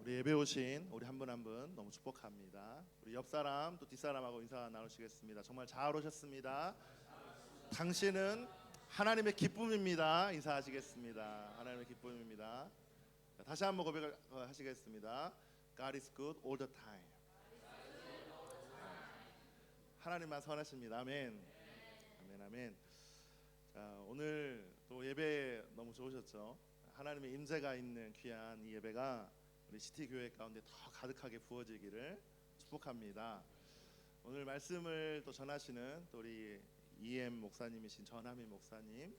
우리 예배 오신 우리 한 분 한 분 너무 축복합니다. 우리 옆 사람 또 뒷 사람하고 인사 나누시겠습니다. 정말 잘 오셨습니다. 당신은 하나님의 기쁨입니다. 인사하시겠습니다. 하나님의 기쁨입니다. 다시 한번 고백하시겠습니다. God is good all the time. 하나님만 선하십니다. 아멘. 아멘. 아멘. 자, 오늘 또 예배 너무 좋으셨죠? 하나님의 임재가 있는 귀한 이 예배가 우리 시티 교회 가운데 더 가득하게 부어지기를 축복합니다. 오늘 말씀을 또 전하시는 또 우리 EM 목사님이신 전하민 목사님,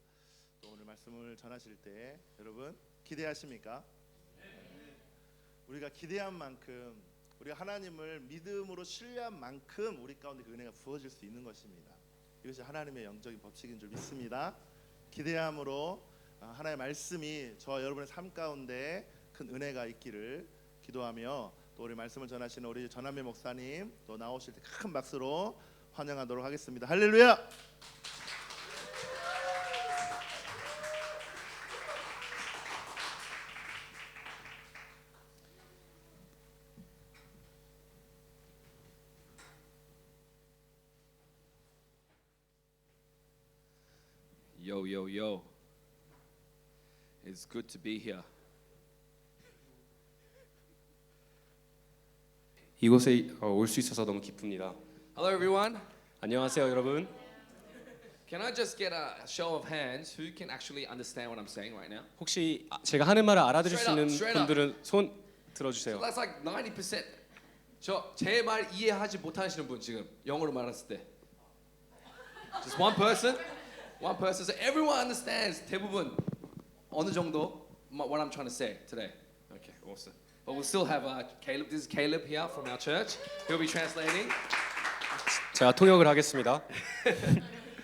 또 오늘 말씀을 전하실 때 여러분 기대하십니까? 우리가 기대한 만큼, 우리가 하나님을 믿음으로 신뢰한 만큼 우리 가운데 그 은혜가 부어질 수 있는 것입니다. 이것이 하나님의 영적인 법칙인 줄 믿습니다. 기대함으로 하나님의 말씀이 저와 여러분의 삶 가운데 큰 은혜가 있기를 기도하며, 또 우리 말씀을 전하시는 우리 전한민 목사님 또 나오실 때 큰 박수로 환영하도록 하겠습니다. 할렐루야! Yo, yo, yo. It's good to be here. 이곳에 올 수 있어서 너무 기쁩니다. Hello, everyone. 안녕하세요, 여러분. Can I just get a show of hands who can actually understand what I'm saying right now? 혹시 제가 하는 말을 알아들을 수 있는 Straight up. 분들은 손 So 들어주세요. that's like 90%. 저 제 말 이해하지 못하시는 분 지금 영어로 말했을 때. Just one person. One person. So everyone understands 대부분 어느 정도 what I'm trying to say today. Okay, awesome. But we'll still have Caleb. This is Caleb here from our church. He'll be translating. 제가 통역을 하겠습니다.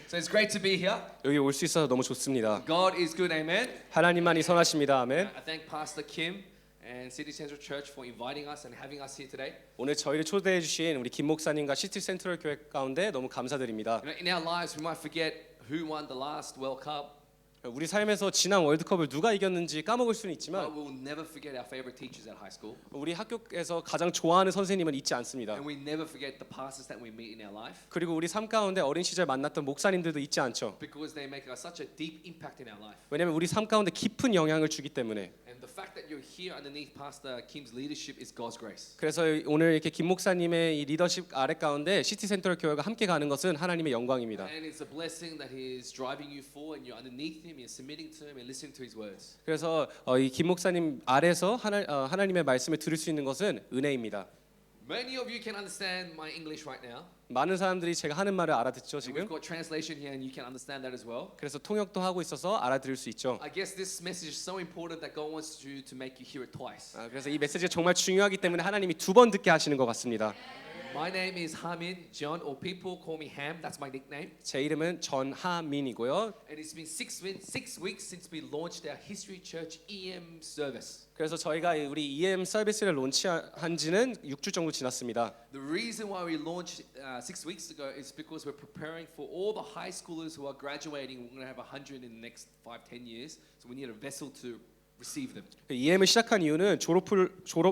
So it's great to be here. 여기 올 수 있어서 너무 좋습니다. God is good. Amen. 하나님만이 선하십니다. 아멘. I thank Pastor Kim and City Central Church for inviting us and having us here today. 오늘 저희를 초대해 주신 우리 김 목사님과 시티 센트럴 교회 가운데 너무 감사드립니다. You know, in our lives, we might forget who won the last World Cup. 우리 삶에서 지난 월드컵을 누가 이겼는지 까먹을 수는 But 있지만 we'll never forget our favorite teachers at high school. 우리 학교에서 가장 좋아하는 선생님은 잊지 않습니다. And we never forget the pastors that we meet in our life. 그리고 우리 삶 가운데 어린 시절 만났던 목사님들도 잊지 않죠. Because they make such a deep impact in our life. 왜냐하면 우리 삶 가운데 깊은 영향을 주기 때문에. And the fact that you're here underneath Pastor Kim's leadership is God's grace. 그래서 오늘 이렇게 김 목사님의 이 리더십 아래 가운데 시티 센트럴 교회가 함께 가는 것은 하나님의 영광입니다. And it's a blessing that He is driving you forward and you're underneath Him, you're submitting to Him and listening to His words. 그래서 이 김 목사님 아래서 하나님의 말씀을 들을 수 있는 것은 은혜입니다. Many of you can understand my English right now. 많은 사람들이 제가 하는 말을 알아듣죠 And 지금. we've got translation here and you can understand that as well. 그래서 통역도 하고 있어서 알아들을 수 있죠. I guess this message is so important that God wants you to make you hear it twice. 그래서 이 메시지가 정말 중요하기 때문에 하나님이 두 번 듣게 하시는 것 같습니다. My name is Hamin John, or people call me Ham. That's my nickname. 제 이름은 전하민이고요. And it's been six weeks since we launched our History Church EM service. 그래서 저희가 우리 EM 서비스를 론치한 지는 6주 정도 지났습니다. The reason why we launched 6 weeks ago is because we're preparing for all the high schoolers who are graduating. We're going to have 100 in the next 5-10 years. So we need a vessel to receive them. EM을 시작한 이유는 졸업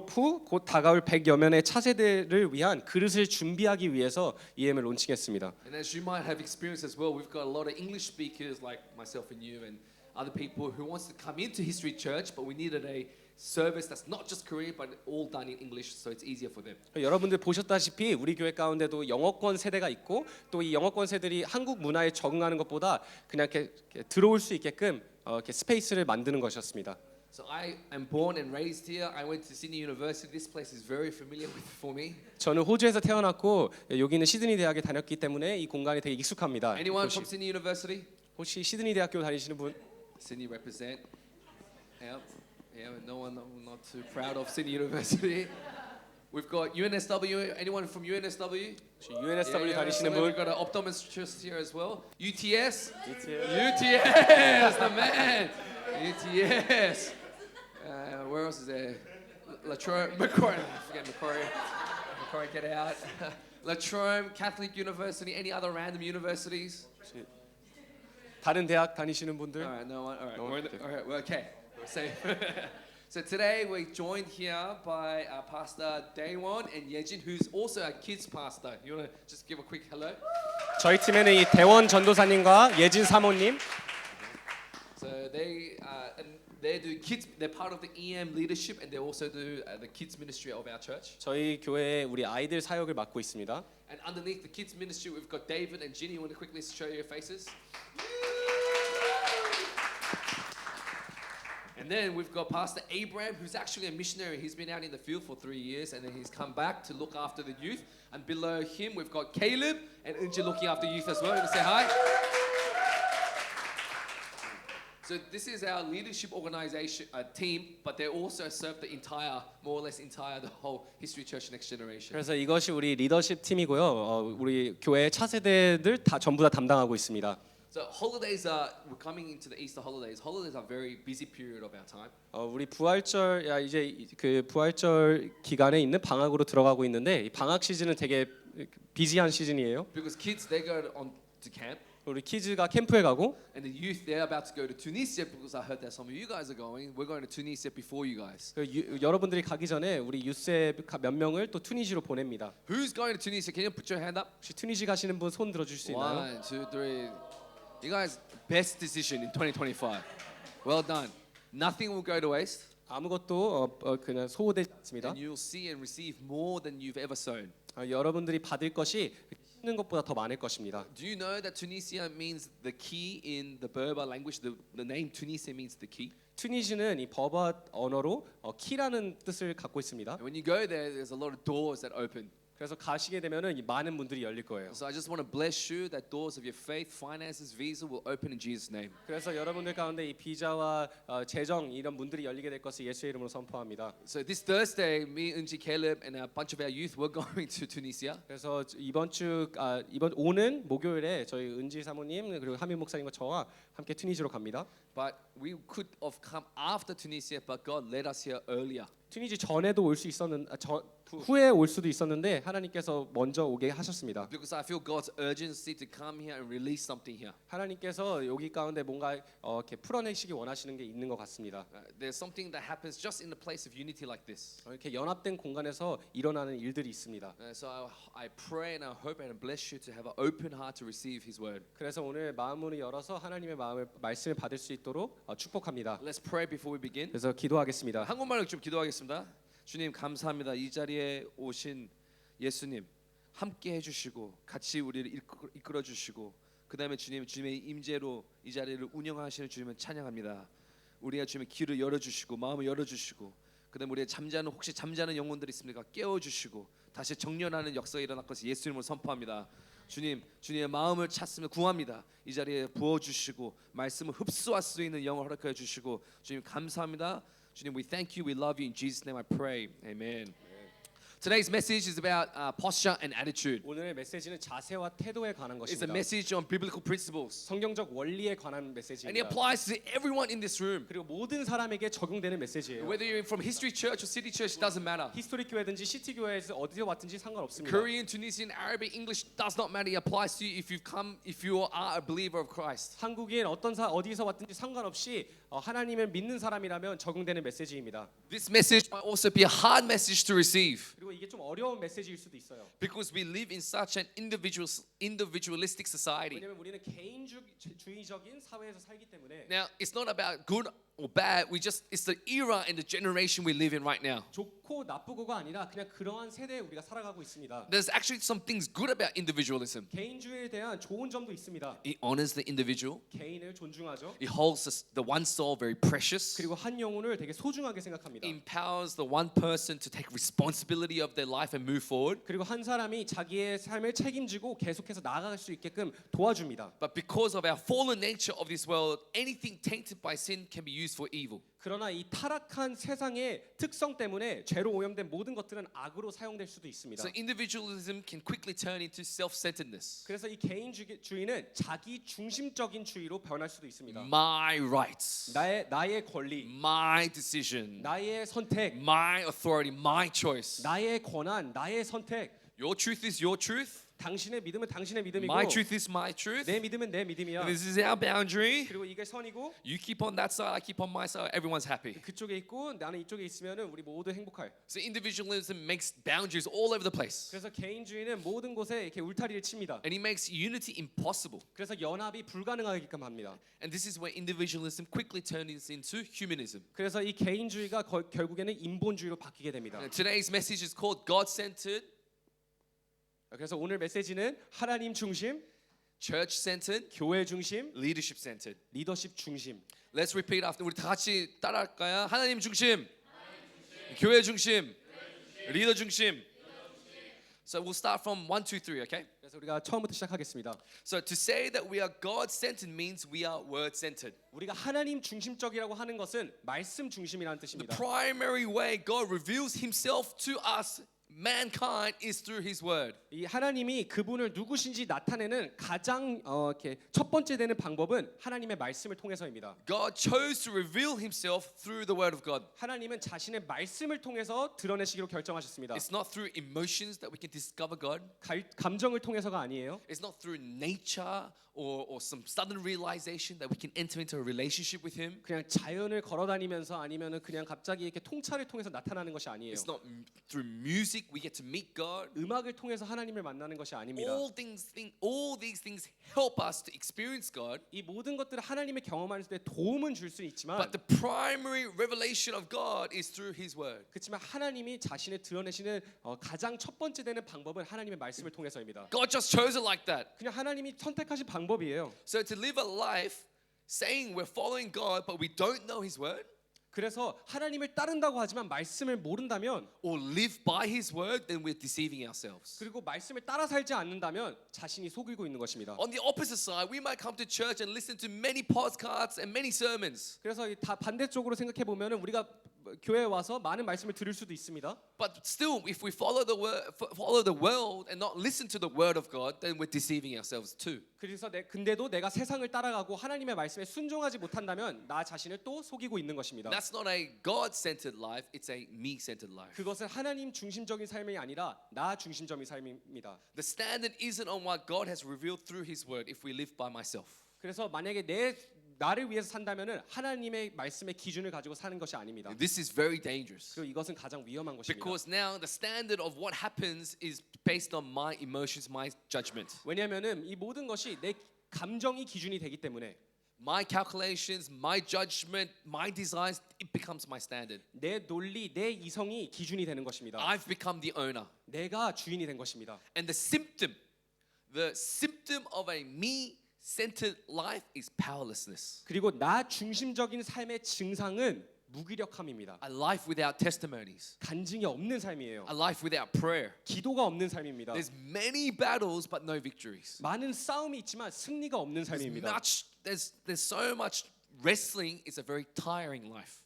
후 곧 다가올 100여 명의 차세대를 위한 그릇을 준비하기 위해서 EM을 론칭했습니다. And as you might have experienced as well, we've got a lot of English speakers like myself and you and other people who wants to come into History Church, but we needed a service that's not just Korean but all done in English so it's easier for them. 여러분들 보셨다시피 우리 교회 가운데도 영어권 세대가 있고 또 이 영어권 세대들이 한국 문화에 적응하는 것보다 그냥 이렇게 들어올 수 있게끔 이렇게 스페이스를 만드는 것이었습니다. So I am born and raised here. I went to Sydney University. This place is very familiar for me. 저는 호주에서 태어났고 여기 있는 시드니 대학에 다녔기 때문에 이 공간이 되게 익숙합니다. Anyone from Sydney University? 혹시 시드니 대학교 다니시는 분? Sydney represent. Yep. Yeah, no one not too proud of Sydney University. We've got UNSW. Anyone from UNSW? 혹시 UNSW 다니시는 We've 분? got an optometrist here as well. UTS. UTS. UTS, the man. UTS. Where else is there? Latrobe, Macquarie. Forget Macquarie. Macquarie, get out. Latrobe, Catholic University. Any other random universities? 다른 대학 다니시는 분들? All right, no one. All right, No one. all right, we're okay. We're safe. So today we're joined here by Pastor Daewon and Yejin, who's also a kids pastor. You want to just give a quick hello? 저희 팀에는 이 대원 전도사님과 예진 사모님, So they do kids. They're part of the EM leadership, and they also do the kids ministry of our church. 저희 교회에 우리 아이들 사역을 맡고 있습니다. And underneath the kids ministry, we've got David and Ginny. You want to quickly show your faces? And then we've got Pastor Abraham, who's actually a missionary. He's been out in the field for 3 years, and then he's come back to look after the youth. And below him, we've got Caleb and Unji looking after youth as well. You want to say hi? So this is our leadership organization team, but they also serve the entire, more or less entire, the whole History Church Next Generation. 그래서 이것이 우리 리더십 팀이고요. 우리 교회 차세대들 다 전부 다 담당하고 있습니다. So we're coming into the Easter holidays. Holidays are a very busy period of our time. 우리 부활절 이제 그 부활절 기간에 있는 방학으로 들어가고 있는데 이 방학 시즌은 되게 비지한 시즌이에요. Because kids, they go on to camp. 우리 키즈가 캠프에 가고 And the youth, they're about to go to Tunisia because I heard that some of you guys are going. We're going to Tunisia before you guys. 여러분들이 가기 전에 우리 유세 몇 명을 또 튀니지로 보냅니다. Who's going to Tunisia? Can you put your hand up? 혹시 튀니지 가시는 분 손 들어줄 수 있나요? 1, 2, 3. You guys, best decision in 2025. Well done. Nothing will go to waste. 아무것도 그냥 소호되지 않습니다. And you'll see and receive more than you've ever sown. 여러분들이 받을 것이 있는 것보다 더 많을 것입니다. Do you know that Tunisia means the key in the Berber language? The name Tunisia means the key. 튀니지는 이 버버 언어로 키라는 뜻을 갖고 있습니다. And when you go there, there's a lot of doors that open. 그래서 가시게 되면은 많은 문들이 열릴 거예요. So I just want to bless you that doors of your faith, finances, visa will open in Jesus' name. 그래서 여러분들 가운데 이 비자와 재정 이런 문들이 열리게 될 것을 예수의 이름으로 선포합니다. So this Thursday, me, Unji, Caleb, and a bunch of our youth, we're going to Tunisia. 그래서 이번 오는 목요일에 저희 은지 사모님 그리고 하민 목사님과 저와 함께 튀니지로 갑니다. But we could have come after Tunisia, but God led us here earlier. 튀니지 전에도 올 수 있었는데 후에 올 수도 있었는데 하나님께서 먼저 오게 하셨습니다. Because I feel God's urgency to come here and release something here. 하나님께서 여기 가운데 뭔가 이렇게 풀어내시기 원하시는 게 있는 것 같습니다. There's something that happens just in the place of unity like this. 이렇게 연합된 공간에서 일어나는 일들이 있습니다. So I pray and I hope and I bless you to have an open heart to receive His word. 그래서 오늘 마음문을 열어서 하나님의 말씀을 받을 수 있도록 축복합니다. Let's pray before we begin. 그래서 기도하겠습니다. 한국말로 좀 기도하겠습니다. 주님 감사합니다. 이 자리에 오신 예수님 함께 해주시고 같이 우리를 이끌어 주시고 그다음에 주님의 임재로 이 자리를 운영하시는 주님을 찬양합니다. 우리가 주님의 귀를 열어주시고 마음을 열어주시고 그다음에 우리의 혹시 잠자는 영혼들이 있습니까? 깨워주시고 다시 정련하는 역사가 일어날 것을 예수님으로 선포합니다. 주님의 마음을 찾으며 구합니다. 이 자리에 부어주시고 말씀을 흡수할 수 있는 영을 허락해 주시고 주님 감사합니다. 주님, we thank you, we love you. In Jesus' name I pray. Amen. Today's message is about posture and attitude. 오늘의 메시지는 자세와 태도에 관한 It's a 것입니다. message on biblical principles. 성경적 원리에 관한 And it 메시지입니다. applies to everyone in this room. 그리고 모든 사람에게 적용되는 메시지예요. Whether you're from History Church or City Church, it doesn't matter. 히스토릭 교회든지 시티 교회에서 어디서 왔든지 상관없습니다. Korean, Tunisian, Arabic, English does not matter. It applies to you if you are a believer of Christ. 한국인 어디서 왔든지 상관없이 하나님을 믿는 사람이라면 적용되는 메시지입니다. This message might also be a hard message to receive 그리고 이게 좀 어려운 메시지일 수도 있어요. because we live in such an individualistic society. 왜냐면 우리는 개인주의적인 사회에서 살기 때문에 Now, it's not about good or bad. It's the era and the generation we live in right now. 좋고 나쁘고가 아니라 그냥 그러한 세대에 우리가 살아가고 있습니다. There's actually some things good about individualism. 개인주의에 대한 좋은 점도 있습니다. It honors the individual. 개인을 존중하죠. It holds the one soul very precious. 그리고 한 영혼을 되게 소중하게 생각합니다. Empowers the one person to take responsibility of their life and move forward. 그리고 한 사람이 자기의 삶을 책임지고 계속해서 나아갈 수 있게끔 도와줍니다. But because of our fallen nature of this world, anything tainted by sin can be used for evil. 그러나 이 타락한 세상의 특성 때문에 죄로 오염된 모든 것들은 악으로 사용될 수도 있습니다. So individualism can quickly turn into self-centeredness. 그래서 이 개인주의는 자기 중심적인 주의로 변할 수도 있습니다. My rights, 나의 권리, my decision, 나의 선택, my authority, my choice. 나의 권한, 나의 선택. Your truth is your truth. 당신의 믿음은 당신의 믿음이고 My truth is my truth. 내 믿음은 내 믿음이야. And this is our boundary. 그리고 이게 선이고 You keep on that side, I keep on my side. Everyone's happy. 그쪽에 있고 나는 이쪽에 있으면은 우리 모두 행복할. So individualism makes boundaries all over the place. 그래서 개인주의는 모든 곳에 이렇게 울타리를 칩니다. And it makes unity impossible. 그래서 연합이 불가능하게끔 합니다. And this is where individualism quickly turns into humanism. 그래서 이 개인주의가 결국에는 인본주의로 바뀌게 됩니다. And today's message is called God-centered, 그래서 오늘 메시지는 하나님 중심, church-centered, 교회 중심, leadership-centered. 리더십 중심. Let's repeat after. 우리 다 같이 따라할까요? 하나님 중심, 교회 중심, 리더 중심. So we'll start from 1, 2, 3, okay? 그래서 우리가 처음부터 시작하겠습니다. So to say that we are God-centered means we are word-centered. 우리가 하나님 중심적이라고 하는 것은 말씀 중심이라는 The 뜻입니다. primary way God reveals himself to us, mankind, is through his word. 이 하나님이 그분을 누구신지 나타내는 가장 이렇게 첫 번째 되는 방법은 하나님의 말씀을 통해서입니다. God chose to reveal himself through the word of God. 하나님은 자신의 말씀을 통해서 드러내시기로 결정하셨습니다. It's not through emotions that we can discover God. 감정을 통해서가 아니에요. It's not through nature or some sudden realization that we can enter into a relationship with him. 그냥 자연을 걸어다니면서 아니면은 그냥 갑자기 이렇게 통찰을 통해서 나타나는 것이 아니에요. It's not through music we get to meet God. 음악을 통해서 하나님을 만나는 것이 아닙니다. All these things help us to experience God. 이 모든 것들을 하나님의 경험하는 데 도움은 줄 수 있지만 But the primary revelation of God is through his word. 그렇지만 하나님이 자신을 드러내시는 가장 첫 번째 되는 방법은 하나님의 말씀을 통해서입니다. God just chose it like that. 그냥 하나님이 선택하신 방법이에요. So to live a life saying we're following God but we don't know his word, 그래서 하나님을 따른다고 하지만 말씀을 모른다면 or live by his word, then we're deceiving ourselves. 그리고 말씀을 따라 살지 않는다면 자신이 속이고 있는 것입니다. On the opposite side, we might come to church and listen to many podcasts and many sermons. 그래서 다 반대쪽으로 생각해 보면은 우리가 교회에 와서 많은 말씀을 들을 수도 있습니다. But still, if we follow the world and not listen to the word of God, then we're deceiving ourselves too. 그래서 근데도 내가 세상을 따라가고 하나님의 말씀에 순종하지 못한다면 나 자신을 또 속이고 있는 것입니다. That's not a God-centered life, it's a me-centered life. 그것은 하나님 중심적인 삶이 아니라 나 중심적인 삶입니다. The standard isn't on what God has revealed through his word if we live by myself. 그래서 만약에 나를 위해서 산다면은 하나님의 말씀의 기준을 가지고 사는 것이 아닙니다. This is very dangerous. 그리고 이것은 가장 위험한 것입니다. Because now the standard of what happens is based on my emotions, my judgment. 왜냐하면은 이 모든 것이 내 감정이 기준이 되기 때문에 My calculations, my judgment, my desires, it becomes my standard. 내 논리, 내 이성이 기준이 되는 것입니다. I've become the owner. 내가 주인이 된 것입니다. And the symptom of a me-centered life is powerlessness. 그리고 나 중심적인 삶의 증상은 무기력함입니다. A life without testimonies. 간증이 없는 삶이에요. A life without prayer. 기도가 없는 삶입니다. There's many battles but no victories. 많은 싸움이 있지만 승리가 없는 삶입니다. There's so much wrestling. It's a very tiring life.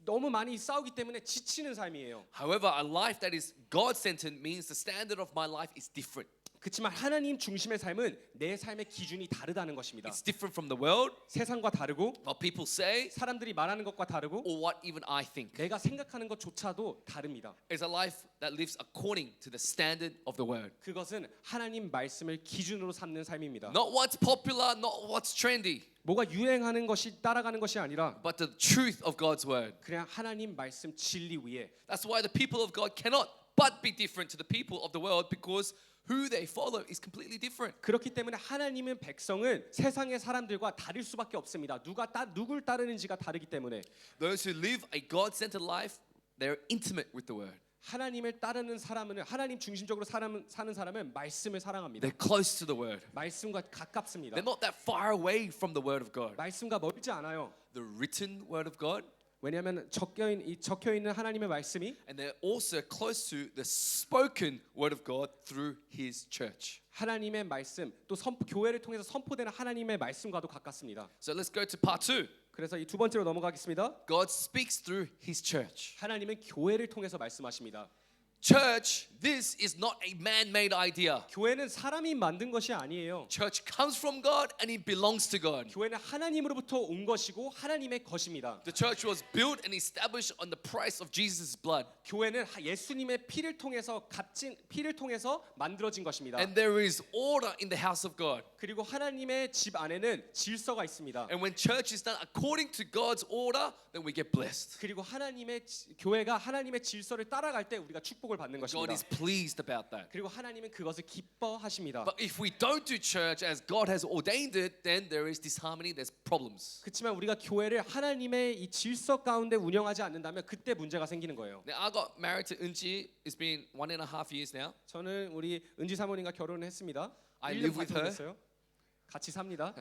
너무 많이 싸우기 때문에 지치는 삶이에요. However, a life that is God-centered means the standard of my life is different. 그렇지만 하나님 중심의 삶은 내 삶의 기준이 다르다는 것입니다. It's different from the world, 세상과 다르고 what people say, 사람들이 말하는 것과 다르고 or what even I think. 내가 생각하는 것조차도 다릅니다. It's a life that lives according to the standard of the word. 그것은 하나님 말씀을 기준으로 삼는 삶입니다. Not what's popular, not what's trendy, 뭐가 유행하는 것이 따라가는 것이 아니라 but the truth of God's word. 그냥 하나님 말씀 진리 위에 That's why the people of God cannot but be different to the people of the world because who they follow is completely different. 그렇기 때문에 하나님은 백성은 세상의 사람들과 다를 수밖에 없습니다. 누굴 따르는지가 다르기 때문에 Those who live a God-centered life, they're intimate with the word. 하나님을 따르는 사람은 하나님 중심적으로 사는 사람은 말씀을 사랑합니다. They're close to the word. 말씀과 가깝습니다. They're not that far away from the word of God. 말씀과 멀지 않아요. The written word of God, 왜냐하면 적혀 있는 하나님의 말씀이 and they're also close to the spoken word of God through his church. 하나님의 말씀 또 교회를 통해서 선포되는 하나님의 말씀과도 가깝습니다. So let's go to part 2. 그래서 이 두 번째로 넘어가겠습니다. God speaks through his church. 하나님은 교회를 통해서 말씀하십니다. church, this is not a man-made idea. 교회는 사람이 만든 것이 아니에요. Church comes from God and it belongs to God. 교회는 하나님으로부터 온 것이고 하나님의 것입니다. The church was built and established on the price of Jesus' blood. 교회는 예수님의 피를 통해서 값진 피를 통해서 만들어진 것입니다. And there is order in the house of God. 그리고 하나님의 집 안에는 질서가 있습니다. And when church is done according to God's order, then we get blessed. 그리고 교회가 하나님의 질서를 따라갈 때 우리가 축복을 받는 God 것입니다. is pleased about that. 그리고 하나님은 그것을 기뻐하십니다. But if we don't do church as God has ordained it, then there is disharmony, there's problems. 그렇지만 우리가 교회를 하나님의 이 질서 가운데 운영하지 않는다면 그때 문제가 생기는 거예요. Now I got married to Eunji. It's been 1.5 years now. 저는 우리 은지 사모님과 결혼을 했습니다. I 1년 live 반 with 정도 her. 됐어요. 같이 삽니다.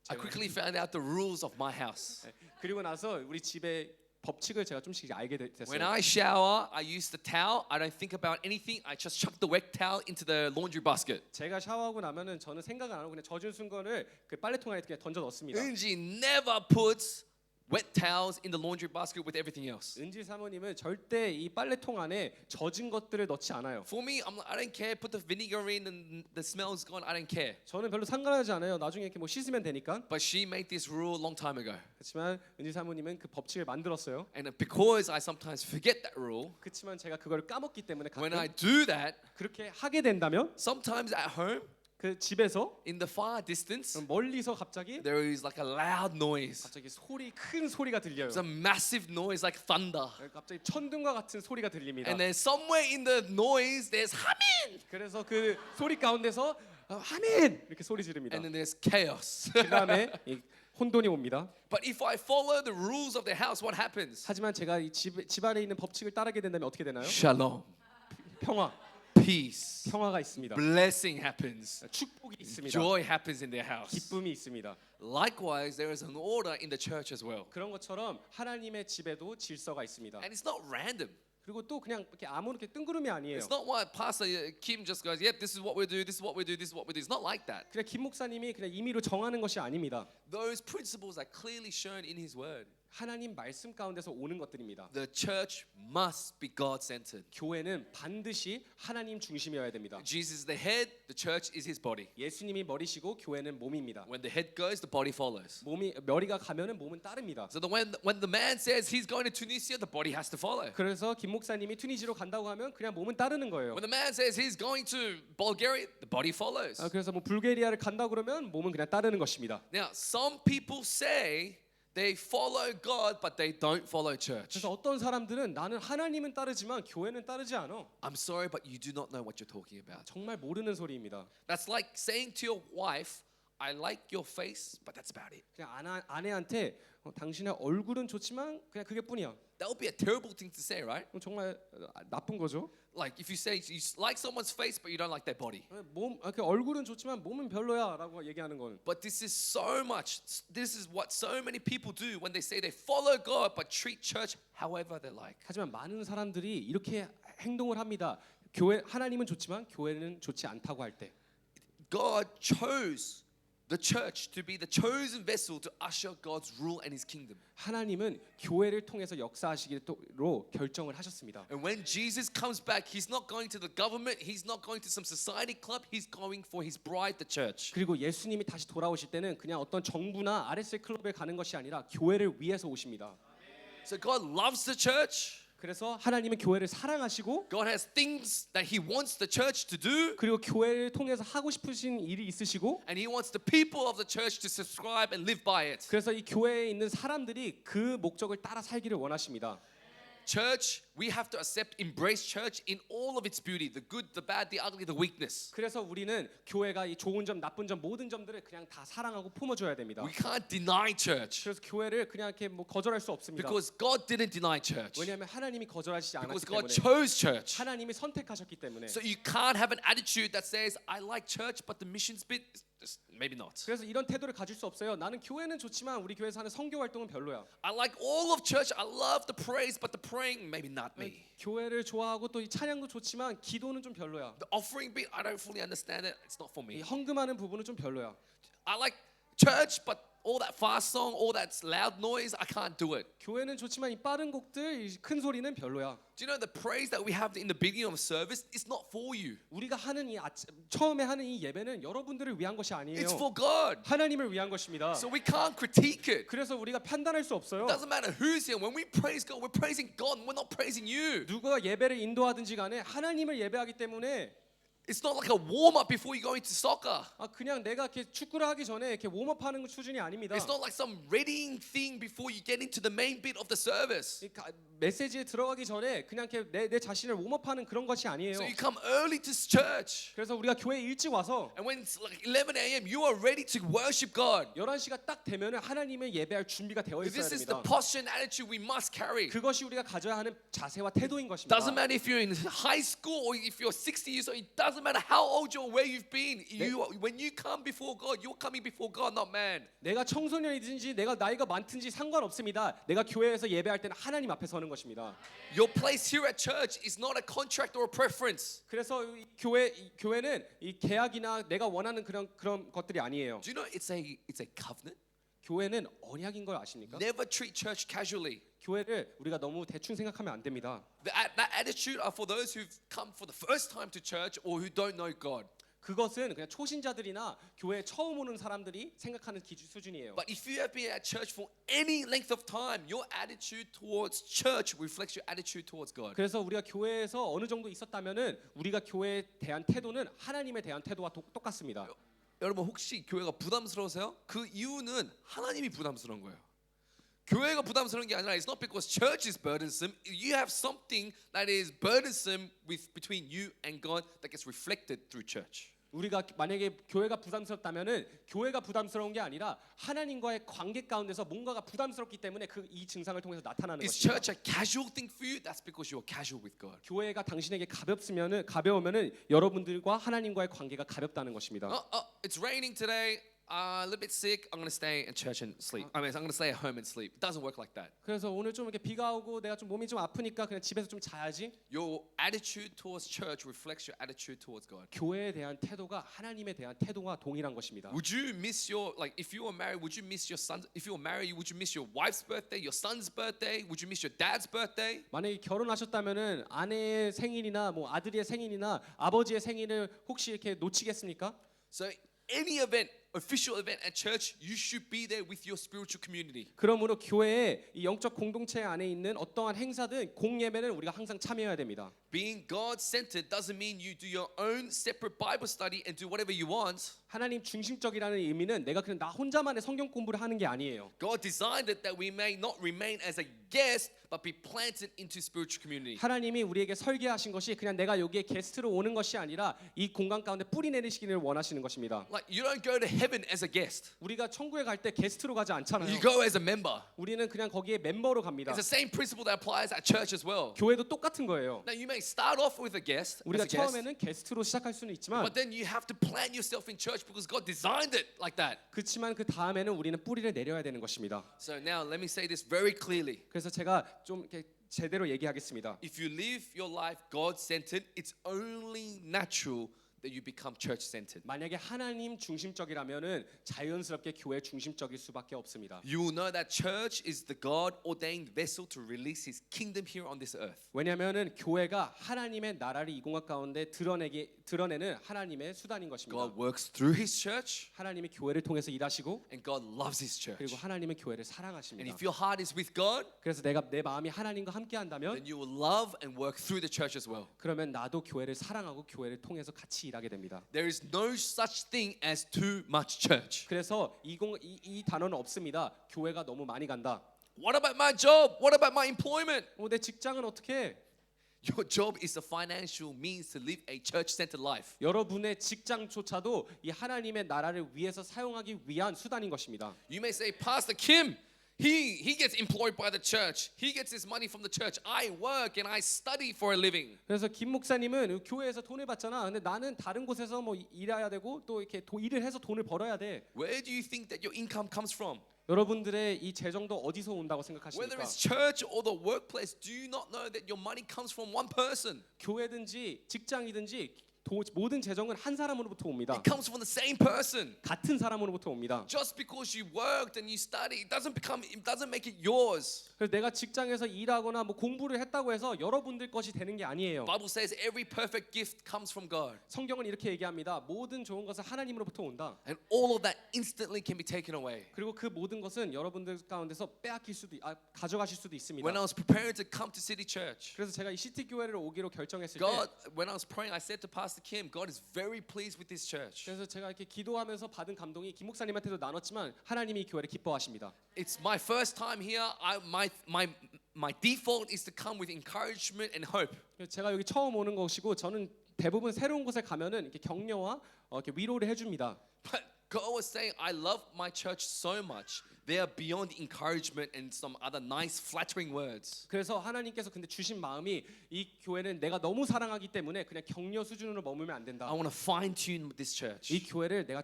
I quickly found out the rules of my house. 그리고 나서 우리 집의 법칙을 제가 좀씩 알게 When 됐어요. I shower, I use the towel. I don't think about anything. I just chuck the wet towel into the laundry basket. 제가 샤워하고 나면은 저는 생각 안 하고 그냥 젖은 순간을 그 빨래통 안에 그냥 던져 넣습니다. Eunji never puts wet towels in the laundry basket with everything else. 은지 사모님은 절대 이 빨래통 안에 젖은 것들을 넣지 않아요. For me, I don't care. Put the vinegar in and the smell's gone. I don't care. 저는 별로 상관하지 않아요. 나중에 이렇게 뭐 씻으면 되니까. But she made this rule a long time ago. 그렇지만 은지 사모님은 그 법칙을 만들었어요. And because I sometimes forget that rule, 그렇지만 제가 그걸 까먹기 때문에 when I 가끔 do that, 그렇게 하게 된다면 sometimes at home, 그 집에서 in the far distance, 멀리서 갑자기 there is like a loud noise. 갑자기 큰 소리가 들려요. It's a massive noise like thunder. 갑자기 천둥과 같은 소리가 들립니다. And then somewhere in the noise, there's Hamin. 그래서 그 소리 가운데서 아멘 이렇게 소리 지릅니다. And then there's chaos. 그다음에 이 혼돈이 옵니다. But if I follow the rules of the house, what happens? 하지만 제가 이 집 안에 있는 법칙을 따르게 된다면 어떻게 되나요? Shalom. 평화, Peace. 평화가 있습니다. Blessing happens. 축복이 있습니다. Joy happens in their house. 기쁨이 있습니다. Likewise, there is an order in the church as well. 그런 것처럼 하나님의 집에도 질서가 있습니다. And it's not random. 그리고 또 그냥 이렇게 아무렇게 뜬구름이 아니에요. It's not what Pastor Kim just goes, yep, this is what we do, this is what we do, this is what we do. It's not like that. 그냥 김 목사님이 그냥 임의로 정하는 것이 아닙니다. Those principles are clearly shown in His Word. 하나님 말씀 가운데서 오는 것들입니다. The church must be God-centered. 교회는 반드시 하나님 중심이어야 됩니다. Jesus is the head, the church is His body. 예수님이 머리시고 교회는 몸입니다. When the head goes, the body follows. 머리가 가면은 몸은 따릅니다. So when the man says he's going to Tunisia, the body has to follow. 그래서 김 목사님이 튀니지로 간다고 하면 그냥 몸은 따르는 거예요. When the man says he's going to Bulgaria, the body follows. 그래서 뭐 불가리아를 간다 그러면 몸은 그냥 따르는 것입니다. Now, some people say they follow God, but they don't follow church. 그래서 어떤 사람들은 나는 하나님은 따르지만 교회는 따르지 않아. I'm sorry, but you do not know what you're talking about. 정말 모르는 소리입니다. That's like saying to your wife, I like your face, but that's about it. 그냥 아내한테 당신의 얼굴은 좋지만 그냥 그게 뿐이야. That would be a terrible thing to say, right? 정말 나쁜 거죠. Like if you say you like someone's face, but you don't like their body. 그 얼굴은 좋지만 몸은 별로야라고 얘기하는 건. But this is so much. This is what so many people do when they say they follow God, but treat church however they like. 하지만 많은 사람들이 이렇게 행동을 합니다. 하나님은 좋지만 교회는 좋지 않다고 할 때. God chose the church to be the chosen vessel to usher God's rule and His kingdom. 하나님은 교회를 통해서 역사하시기로 결정을 하셨습니다. And when Jesus comes back, He's not going to the government, He's not going to some society club, He's going for His bride, the church. 그리고 예수님이 다시 돌아오실 때는 그냥 어떤 정부나 RSL 클럽에 가는 것이 아니라 교회를 위해서 오십니다. So God loves the church. 그래서 하나님은 교회를 사랑하시고 God has things that He wants the church to do. 그리고 교회를 통해서 하고 싶으신 일이 있으시고 And He wants the people of the church to subscribe and live by it. 그래서 이 교회에 있는 사람들이 그 목적을 따라 살기를 원하십니다. Church, we have to embrace church in all of its beauty, the good, the bad, the ugly, the weakness. 그래서 우리는 교회가 이 좋은 점, 나쁜 점 모든 점들을 그냥 다 사랑하고 품어줘야 됩니다. We can't deny church 그래서 교회를 그냥 이렇게 뭐 거절할 수 없습니다. because God didn't deny church. 왜냐하면 하나님이 거절하시지 Because 않았기 God 때문에 chose church. 하나님이 선택하셨기 때문에 So you can't have an attitude that says, I like church, but the missions bit, just maybe not. 그래서 이런 태도를 가질 수 없어요. 나는 교회는 좋지만 우리 교회에서 하는 선교 활동은 별로야. I like all of church, I love the praise, but the praying, maybe not me. 교회를 좋아하고 또 이 찬양도 좋지만 기도는 좀 별로야. The offering bit, I don't fully understand it, it's not for 이 me. 헌금하는 부분은 좀 별로야. I like church, but all that fast song, all that loud noise, I can't do it. 교회는 좋지만 이 빠른 곡들, 이 큰 소리는 별로야. Do you know the praise that we have in the beginning of service? It's not for you. 우리가 하는 처음에 하는 이 예배는 여러분들을 위한 것이 아니에요. It's for God. 하나님을 위한 것입니다. So we can't critique it. 그래서 우리가 판단할 수 없어요. It doesn't matter who's here. When we praise God, we're praising God. We're not praising you. 누가 예배를 인도하든지 간에 하나님을 예배하기 때문에 It's not like a warm up before you go into soccer. 그냥 내가 이렇게 축구를 하기 전에 이렇게 웜업하는 수준이 아닙니다. It's not like some readying thing before you get into the main bit of the service. 이 메시지에 들어가기 전에 그냥 이렇게 내 자신을 웜업하는 그런 것이 아니에요. So you come early to church. 그래서 우리가 교회에 일찍 와서 And when it's like 11 a.m., you are ready to worship God. 11시가 딱 되면은 하나님의 예배할 준비가 되어 있어야 This is the 됩니다. posture and attitude we must carry. 그것이 우리가 가져야 하는 자세와 태도인 것입니다. Doesn't matter if you're in high school or if you're 60 years old. It doesn't matter how old you are, where you've been. When you come before God, you're coming before God, not man. 내가 청소년이든지 내가 나이가 많든지 상관없습니다. 내가 교회에서 예배할 때는 하나님 앞에 서는 것입니다. Your place here at church is not a contract or a preference. 그래서 이 교회는 이 계약이나 내가 원하는 그런 것들이 아니에요. Do you know it's a covenant? 교회는 언약인 걸 아십니까? Never treat church casually. 교회를 우리가 너무 대충 생각하면 안 됩니다. That attitude are for those who've come for the first time to church or who don't know God. 그것은 그냥 초신자들이나 교회에 처음 오는 사람들이 생각하는 기준 수준이에요. But if you have been at church for any length of time, your attitude towards church reflects your attitude towards God. 그래서 우리가 교회에서 어느 정도 있었다면은 우리가 교회에 대한 태도는 하나님에 대한 태도와 똑같습니다. 여러분 혹시 교회가 부담스러우세요? 그 이유는 하나님이 부담스러운 거예요. 교회가 부담스러운 게 아니라 it's not because church is burdensome. You have something that is burdensome between you and God that gets reflected through church. 우리가 만약에 교회가 부담스럽다면은 교회가 부담스러운 게 아니라 하나님과의 관계 가운데서 뭔가가 부담스럽기 때문에 이 증상을 통해서 나타나는 Is 것입니다. church a casual thing for you? That's because you are casual with God. 교회가 당신에게 가벼우면은 여러분들과 하나님과의 관계가 가볍다는 것입니다. It's raining today. A little bit sick. I'm gonna stay in church and sleep. I'm gonna stay at home and sleep. It doesn't work like that. 그래서 오늘 좀 이렇게 비가 오고 내가 좀 몸이 좀 아프니까 그냥 집에서 좀 자야지. Your attitude towards church reflects your attitude towards God. 교회에 대한 태도가 하나님에 대한 태도와 동일한 것입니다. Would you miss your if you were married? Would you miss your son? If you were married, would you miss your wife's birthday, your son's birthday? Would you miss your dad's birthday? 만약에 결혼하셨다면은 아내의 생일이나 뭐 아들의 생일이나 아버지의 생일을 혹시 이렇게 놓치겠습니까? So any event, official event at church, you should be there with your spiritual community. 그러므로 교회의 이 영적 공동체 안에 있는 어떠한 행사든 공예배는 우리가 항상 참여해야 됩니다. Being God-centered doesn't mean you do your own separate Bible study and do whatever you want. 하나님 중심적이라는 의미는 내가 그냥 나 혼자만의 성경 공부를 하는 게 아니에요. God designed it that we may not remain as a guest, but be planted into spiritual community. 하나님이 우리에게 설계하신 것이 그냥 내가 여기에 게스트로 오는 것이 아니라 이 공간 가운데 뿌리 내리시기를 원하시는 것입니다. Like you don't go to heaven as a guest. 우리가 천국에 갈 때 게스트로 가지 않잖아요. You go as a member. 우리는 그냥 거기에 멤버로 갑니다. It's the same principle that applies at church as well. 교회도 똑같은 거예요. Now you may start off with a guest, 우리가 as a guest, 처음에는 게스트로 시작할 수는 있지만 but then you have to plant yourself in church because God designed it like that. 그렇지만 그 다음에는 우리는 뿌리를 내려야 되는 것입니다. So now let me say this very clearly. 그래서 제가 좀 이렇게 제대로 얘기하겠습니다. If you live your life God-centered, it's only natural that you become church-centered. 만약에 하나님 중심적이라면은 자연스럽게 교회 중심적일 수밖에 없습니다. You will know that church is the God-ordained vessel to release His kingdom here on this earth. 왜냐하면은 교회가 하나님의 나라를 이 공간 가운데 드러내는 하나님의 수단인 것입니다. God works through His church, 하나님이 교회를 통해서 일하시고 and God loves His church. 그리고 하나님의 교회를 And 사랑하십니다. if your heart is with God, 그래서 내 마음이 하나님과 함께한다면 then you will love and work through the church as well. 그러면 나도 교회를 사랑하고 교회를 통해서 같이 일하게 됩니다. There is no such thing as too much church. 그래서 이 단어는 없습니다. 교회가 너무 많이 간다. What about my job? What about my employment? 내 직장은 어떻게 해? Your job is the financial means to live a church-centered life. 여러분의 직장조차도 이 하나님의 나라를 위해서 사용하기 위한 수단인 것입니다. You may say, Pastor Kim, he gets employed by the church. He gets his money from the church. I work and I study for a living. 그래서 김 목사님은 교회에서 돈을 받잖아. 근데 나는 다른 곳에서 뭐 일해야 되고 또 이렇게 일을 해서 돈을 벌어야 돼. Where do you think that your income comes from? 여러분들의 이 재정도 어디서 온다고 Whether 생각하십니까? it's church or the workplace, do you not know that your money comes from one person? 교회든지 직장이든지 모든 재정은 한 사람으로부터 옵니다. It comes from the same person. 같은 사람으로부터 옵니다. Just because you worked and you studied, it doesn't make it yours. 그래서 내가 직장에서 일하거나 뭐 공부를 했다고 해서 여러분들 것이 되는 게 아니에요. Bible says every perfect gift comes from God. 성경은 이렇게 얘기합니다. 모든 좋은 것은 하나님으로부터 온다. And all of that instantly can be taken away. 그리고 그 모든 것은 여러분들 가운데서 빼앗길 수도 가져가실 수도 있습니다. When I was preparing to come to City Church, 그래서 제가 이 시티 교회를 오기로 결정했을 God, 때 when I was praying, I said to Pastor Kim, God is very pleased with this church. 그래서 제가 이렇게 기도하면서 받은 감동이 김 목사님한테도 나눴지만 하나님이 이 교회를 기뻐하십니다. It's my first time here. My default is to come with encouragement and hope. 그래서 제가 여기 처음 오는 것이고 저는 대부분 새로운 곳에 가면은 이렇게 격려와 이렇게 위로를 해줍니다. But God was saying, I love my church so much. They are beyond encouragement and some other nice flattering words. 그래서 하나님께서 근데 주신 마음이 이 교회는 내가 너무 사랑하기 때문에 그냥 격려 수준으로 머물면 안 된다. I want to fine tune this church. 이 교회를 내가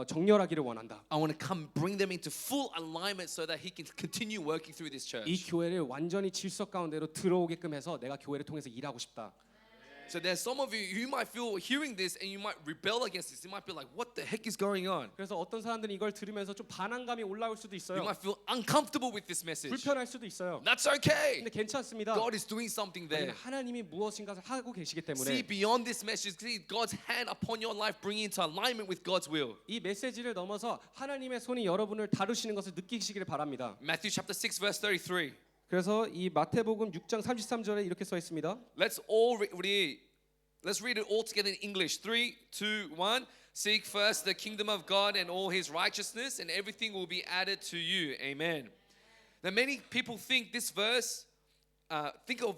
정렬하기를 원한다. I want to come bring them into full alignment so that He can continue working through this 이 church. 교회를 완전히 질서 가운데로 들어오게끔 해서 내가 교회를 통해서 일하고 싶다. So there's some of you might feel hearing this and you might rebel against this. You might be like, what the heck is going on? 그래서 어떤 사람들은 이걸 들으면서 좀 반항감이 올라올 수도 You 있어요. might feel uncomfortable with this message. 불편할 수도 있어요. That's okay. 근데 괜찮습니다. God is doing something there. 왜냐면 하나님이 무엇인가를 하고 계시기 See 때문에 beyond this message, see God's hand upon your life, bringing into alignment with God's will. 이 메시지를 넘어서 하나님의 손이 여러분을 다루시는 것을 느끼시기를 바랍니다. Matthew chapter 6 verse 33. 그래서 이 마태복음 6장 33절에 이렇게 써 있습니다. Let's read it all together in English. 3, 2, 1. Seek first the kingdom of God and all His righteousness, and everything will be added to you. Amen. Now, many people think of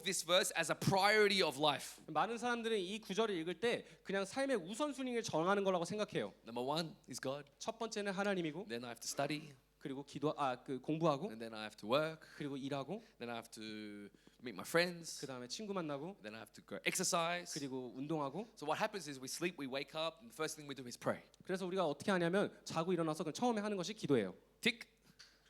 this verse as a priority of life. 많은 사람들은 이 구절을 읽을 때 그냥 삶의 우선순위를 정하는 거라고 생각해요. Number 1 is God. 첫 번째는 하나님이고 Then I have to study. 그리고 공부하고 And then I have to work. 그리고 일하고 Then I have to meet my friends. 그 다음에 친구 만나고 Then I have to go exercise. 그리고 운동하고. So what happens is we sleep, we wake up, and the first thing we do is pray. 그래서 우리가 어떻게 하냐면 자고 일어나서 그럼 처음에 하는 것이 기도예요. Tick.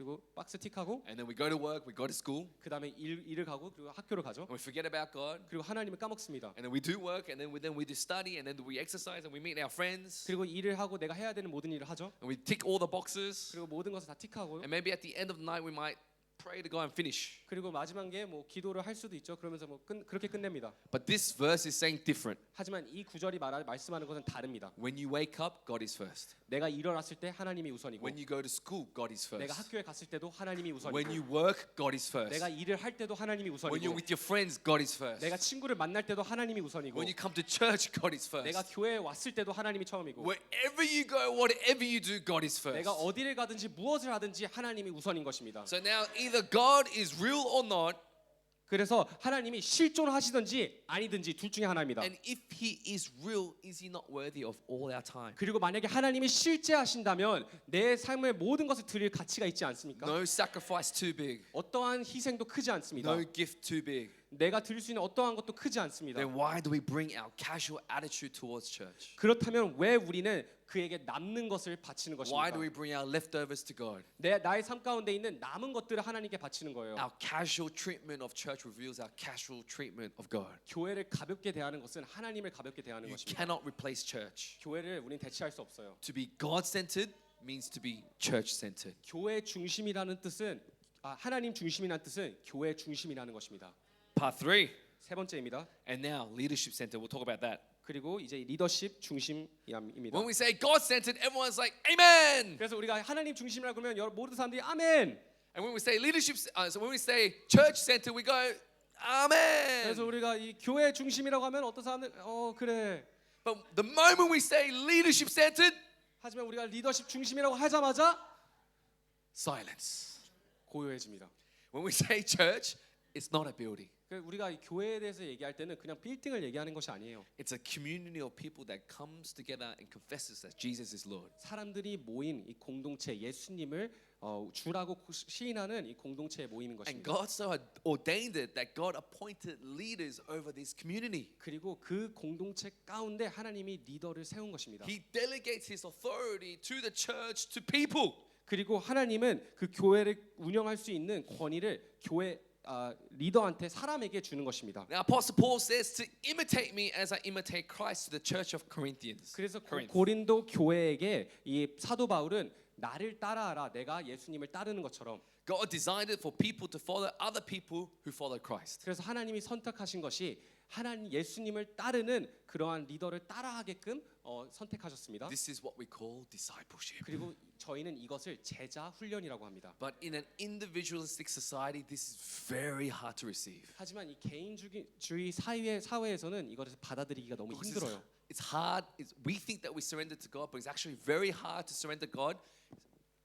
그리고 박스 틱하고 And then we go to work, we go to school, 그 다음에 일을 가고 그리고 학교를 가죠. and we forget about God. 그리고 하나님을 까먹습니다. And then we do work, and then we do study, and then we exercise, and we meet our friends, 그리고 일을 하고 내가 해야 되는 모든 일을 하죠. and we tick all the boxes. 그리고 모든 것을 다 틱하고 And maybe at the end of the night, we might pray to go and finish. 그리고 마지막에 뭐 기도를 할 수도 있죠. 그러면서 그렇게 끝냅니다. But this verse is saying different. 하지만 이 구절이 말씀하는 것은 다릅니다. When you wake up, God is first. 내가 일어났을 때 하나님이 우선이고 When you go to school, God is 내가 first. 학교에 갔을 때도 하나님이 When 우선이고 you work, God is first. 내가 일을 할 때도 하나님이 When you're 우선이고 with your friends, God is first. 내가 친구를 만날 때도 하나님이 우선이고 When you come to church, God is 내가 first. 교회에 왔을 때도 하나님이 처음이고 Wherever you go, whatever you do, God is first. 내가 어디를 가든지 무엇을 하든지 하나님이 우선인 것입니다. So now either God is real or not, 그래서 하나님이 실존하시든지 아니든지 둘 중에 하나입니다. and if He is real, is He not worthy of all our time? 그리고 만약에 하나님이 실제하신다면 내 삶의 모든 것을 드릴 가치가 있지 않습니까? No sacrifice too big. 어떠한 희생도 크지 않습니다. No gift too big. 내가 드릴 수 있는 어떠한 것도 크지 않습니다. Then why do we bring our casual attitude towards church? 그렇다면 왜 우리는 그에게 남는 것을 바치는 Why do 것입니까? we bring our leftovers to God? 나의 삶 가운데 있는 남은 것들을 하나님께 바치는 거예요. Our casual treatment of church reveals our casual treatment of God. 교회를 가볍게 대하는 것은 하나님을 가볍게 대하는 You 것입니다. cannot replace church. 교회를 우리는 대체할 수 없어요. To be God-centered means to be church-centered. 교회 중심이라는 뜻은 하나님 중심이라는 뜻은 교회 중심이라는 것입니다. Part 3. 세 번째입니다. And now leadership center. We'll talk about that. 그리고 이제 리더십 중심입니다. When we say God-centered, everyone's like, Amen. 그래서 우리가 하나님 중심이라고 그러면 모든 사람들이 아멘. And when we say leadership, so when we say church-centered, we go, Amen. 그래서 우리가 이 교회 중심이라고 하면 어떤 사람들 그래. But the moment we say leadership-centered, 하지만 우리가 리더십 중심이라고 하자마자 silence. 고요해집니다. When we say church, it's not a building. 우리가 이 교회에 대해서 얘기할 때는 그냥 빌딩을 얘기하는 것이 아니에요. It's a community of people that comes together and confesses that Jesus is Lord. 사람들이 모인 이 공동체 예수님을 주라고 시인하는 이 공동체의 모임인 And 것입니다. God so ordained it that God appointed leaders over this community. 그리고 그 공동체 가운데 하나님이 리더를 세운 것입니다. He delegates His authority to the church, to people. 그리고 하나님은 그 교회를 운영할 수 있는 권위를 리더한테 사람에게 주는 것입니다. Now, Apostle Paul says to imitate me as I imitate Christ to the church of Corinthians. 그래서 Corinth. 고린도 교회에게 이 사도 바울은 나를 따라하라 내가 예수님을 따르는 것처럼 God designed it for people to follow other people who follow Christ. 그래서 하나님이 선택하신 것이 하나님 예수님을 따르는 그러한 리더를 따라하게끔 선택하셨습니다. This is what we call discipleship. 그리고 저희는 이것을 제자 훈련이라고 합니다. But in an individualistic society, this is very hard to receive. 하지만 이 개인주의 사회에서는 이것을 받아들이기가 너무 Because 힘들어요. it's hard. We think that we surrender to God, but it's actually very hard to surrender to God,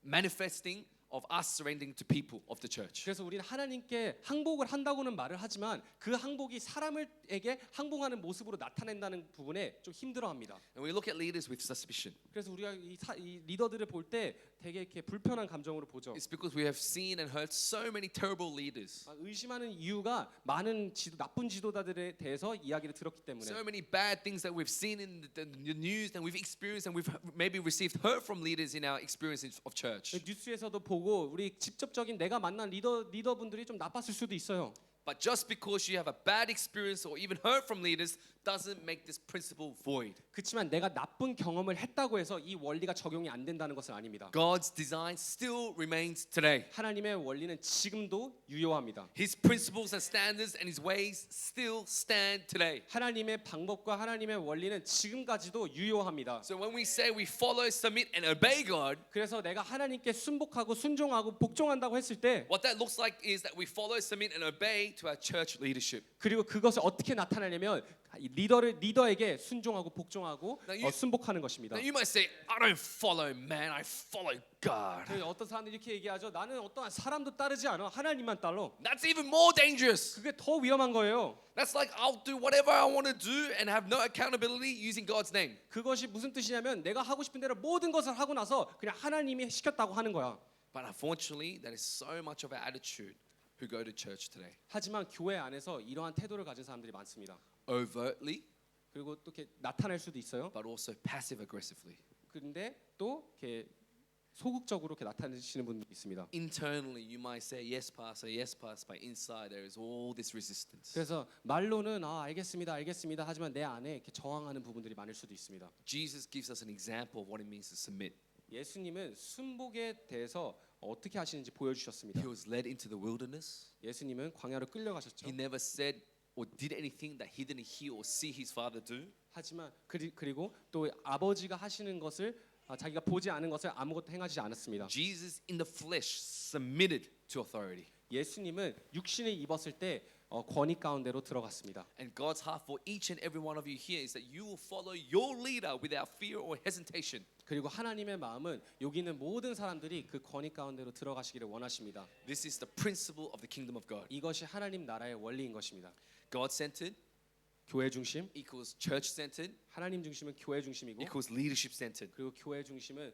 manifesting of us surrendering to people of the church. 그래서 우리는 하나님께 항복을 한다고는 말을 하지만 그 항복이 사람에게 항복하는 모습으로 나타낸다는 부분에 좀 힘들어합니다. And we look at leaders with suspicion. 그래서 우리가 이 리더들을 볼 때 되게 이렇게 불편한 감정으로 보죠. It's because we have seen and heard so many terrible leaders. 의심하는 이유가 많은 나쁜 지도자들에 대해서 이야기를 들었기 때문에. So many bad things that we've seen in the news and we've experienced and we've maybe received hurt from leaders in our experience of church. 뉴스에서도 보고 우리 직접적인 내가 만난 리더분들이 좀 나빴을 수도 있어요. But just because you have a bad experience or even heard from leaders doesn't make this principle void. 그렇지만 내가 나쁜 경험을 했다고 해서 이 원리가 적용이 안 된다는 것은 아닙니다. God's design still remains today. 하나님의 원리는 지금도 유효합니다. His principles and standards and his ways still stand today. 하나님의 방법과 하나님의 원리는 지금까지도 유효합니다. So when we say we follow, submit and obey God, 그래서 내가 하나님께 순복하고 순종하고 복종한다고 했을 때 what that looks like is that we follow, submit and obey to our church leadership. 그리고 그것을 어떻게 나타내냐면 리더에게 순종하고 복종하고 순복하는 것입니다. Now you might say, I don't follow man, I follow God. 어떤 사람들이 이렇게 얘기하죠. 나는 어떠한 사람도 따르지 않아. 하나님만 따라. That's even more dangerous. 그게 더 위험한 거예요. That's like I'll do whatever I want to do and have no accountability using God's name. 그것이 무슨 뜻이냐면 내가 하고 싶은 대로 모든 것을 하고 나서 그냥 하나님이 시켰다고 하는 거야. But unfortunately, that is so much of our attitude who go to church today. 하지만 교회 안에서 이러한 태도를 가진 사람들이 많습니다. Overtly, 그리고 또 이렇게 나타낼 수도 있어요. but also passive aggressively. 그런데 또 이렇게 소극적으로 이렇게 나타내시는 분들이 있습니다. Internally, you might say yes, pastor, but inside there is all this resistance. 그래서 말로는 알겠습니다 하지만 내 안에 이렇게 저항하는 부분들이 많을 수도 있습니다. Jesus gives us an example of what it means to submit. 예수님은 순복에 대해서 어떻게 하시는지 보여주셨습니다. He was led into the wilderness. 예수님은 광야로 끌려가셨죠. He never said or did anything that he didn't hear or see his father do. 하지만 그리고 또 아버지가 하시는 것을 자기가 보지 않은 것을 아무것도 행하지 않았습니다. Jesus in the flesh submitted to authority. 예수님은 육신을 입었을 때 권위 가운데로 들어갔습니다. And God's heart for each and every one of you here is that you will follow your leader without fear or hesitation. 그리고 하나님의 마음은 여기 있는 모든 사람들이 그 권위 가운데로 들어가시기를 원하십니다. This is the principle of the kingdom of God. 이것이 하나님 나라의 원리인 것입니다. God-centered 교회 중심, equals church-centered 하나님 중심은 교회 중심이고 equals leadership-centered. 그리고 교회 중심은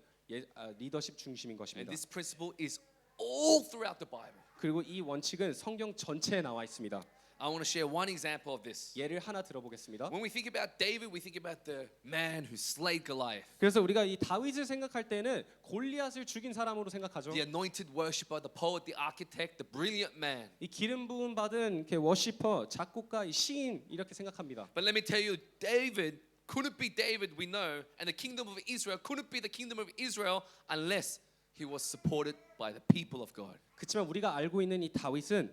리더십 중심인 And 것입니다. this principle is all throughout the Bible. 그리고 이 원칙은 성경 전체에 나와 있습니다. I want to share one example of this. 예를 하나 들어보겠습니다. When we think about David, we think about the man who slayed Goliath, 그래서 우리가 이 다윗을 생각할 때는 골리앗을 죽인 사람으로 생각하죠. the anointed worshipper, the poet, the architect, the brilliant man. 이 기름 부음 받은 이렇게 워시퍼, 작곡가, 이 시인 이렇게 생각합니다. But let me tell you, David couldn't be David we know, and the kingdom of Israel couldn't be the kingdom of Israel unless he was supported by the people of God. 그렇지만 우리가 알고 있는 이 다윗은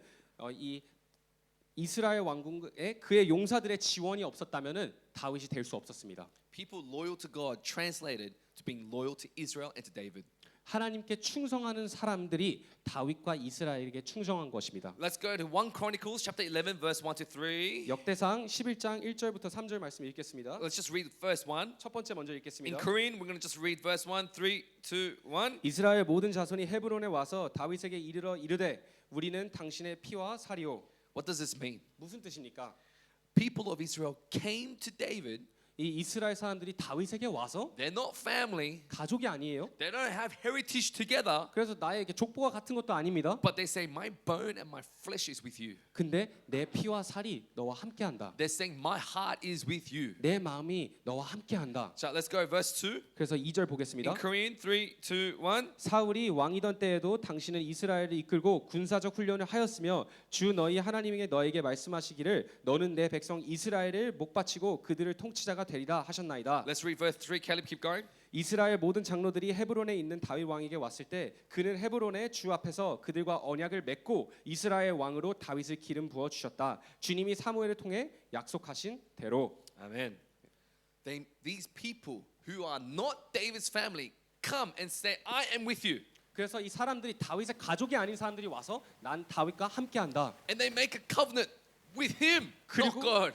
이 이스라엘 왕국에 그의 용사들의 지원이 없었다면은 다윗이 될 수 없었습니다. People loyal to God translated to being loyal to Israel and to David. 하나님께 충성하는 사람들이 다윗과 이스라엘에게 충성한 것입니다. Let's go to 1 Chronicles chapter 11 verse 1 to 3. 역대상 11장 1절부터 3절 말씀 읽겠습니다. Let's just read the first one. 첫 번째 먼저 In 읽겠습니다. Korean, we're going to just read verse 1, 3, 2, 1. 이스라엘 모든 자손이 헤브론에 와서 다윗에게 이르러 이르되 우리는 당신의 피와 살이요. What does this mean? 무슨 뜻입니까? People of Israel came to David 이 이스라엘 사람들이 다윗에게 와서 They're not family. 가족이 아니에요. They don't have heritage together. 그래서 나의 이렇게 족보가 같은 것도 아닙니다. But they say, my bone and my flesh is with you. 근데 내 피와 살이 너와 함께한다. They're saying, my heart is with you. 내 마음이 너와 함께한다. So let's go verse 2. 그래서 2절 보겠습니다. In Korean, 3, 2, 1. 사울이 왕이던 때에도 당신은 이스라엘을 이끌고 군사적 훈련을 하였으며 주 너희 하나님에게 너에게 말씀하시기를 너는 내 백성 이스라엘을 목바치고 그들을 통치자가 되리라 하셨나이다. Let's read verse 3. Caleb, keep going. 이스라엘 모든 장로들이 헤브론에 있는 다윗 왕에게 왔을 때 그는 헤브론의 주 앞에서 그들과 언약을 맺고 이스라엘 왕으로 다윗을 기름 부어 주셨다. 주님이 사무엘을 통해 약속하신 대로. Amen. These people who are not David's family come and say, I am with you. 그래서 이 사람들이 다윗의 가족이 아닌 사람들이 와서 난 다윗과 함께한다. And they make a covenant with him, not 그리고- God.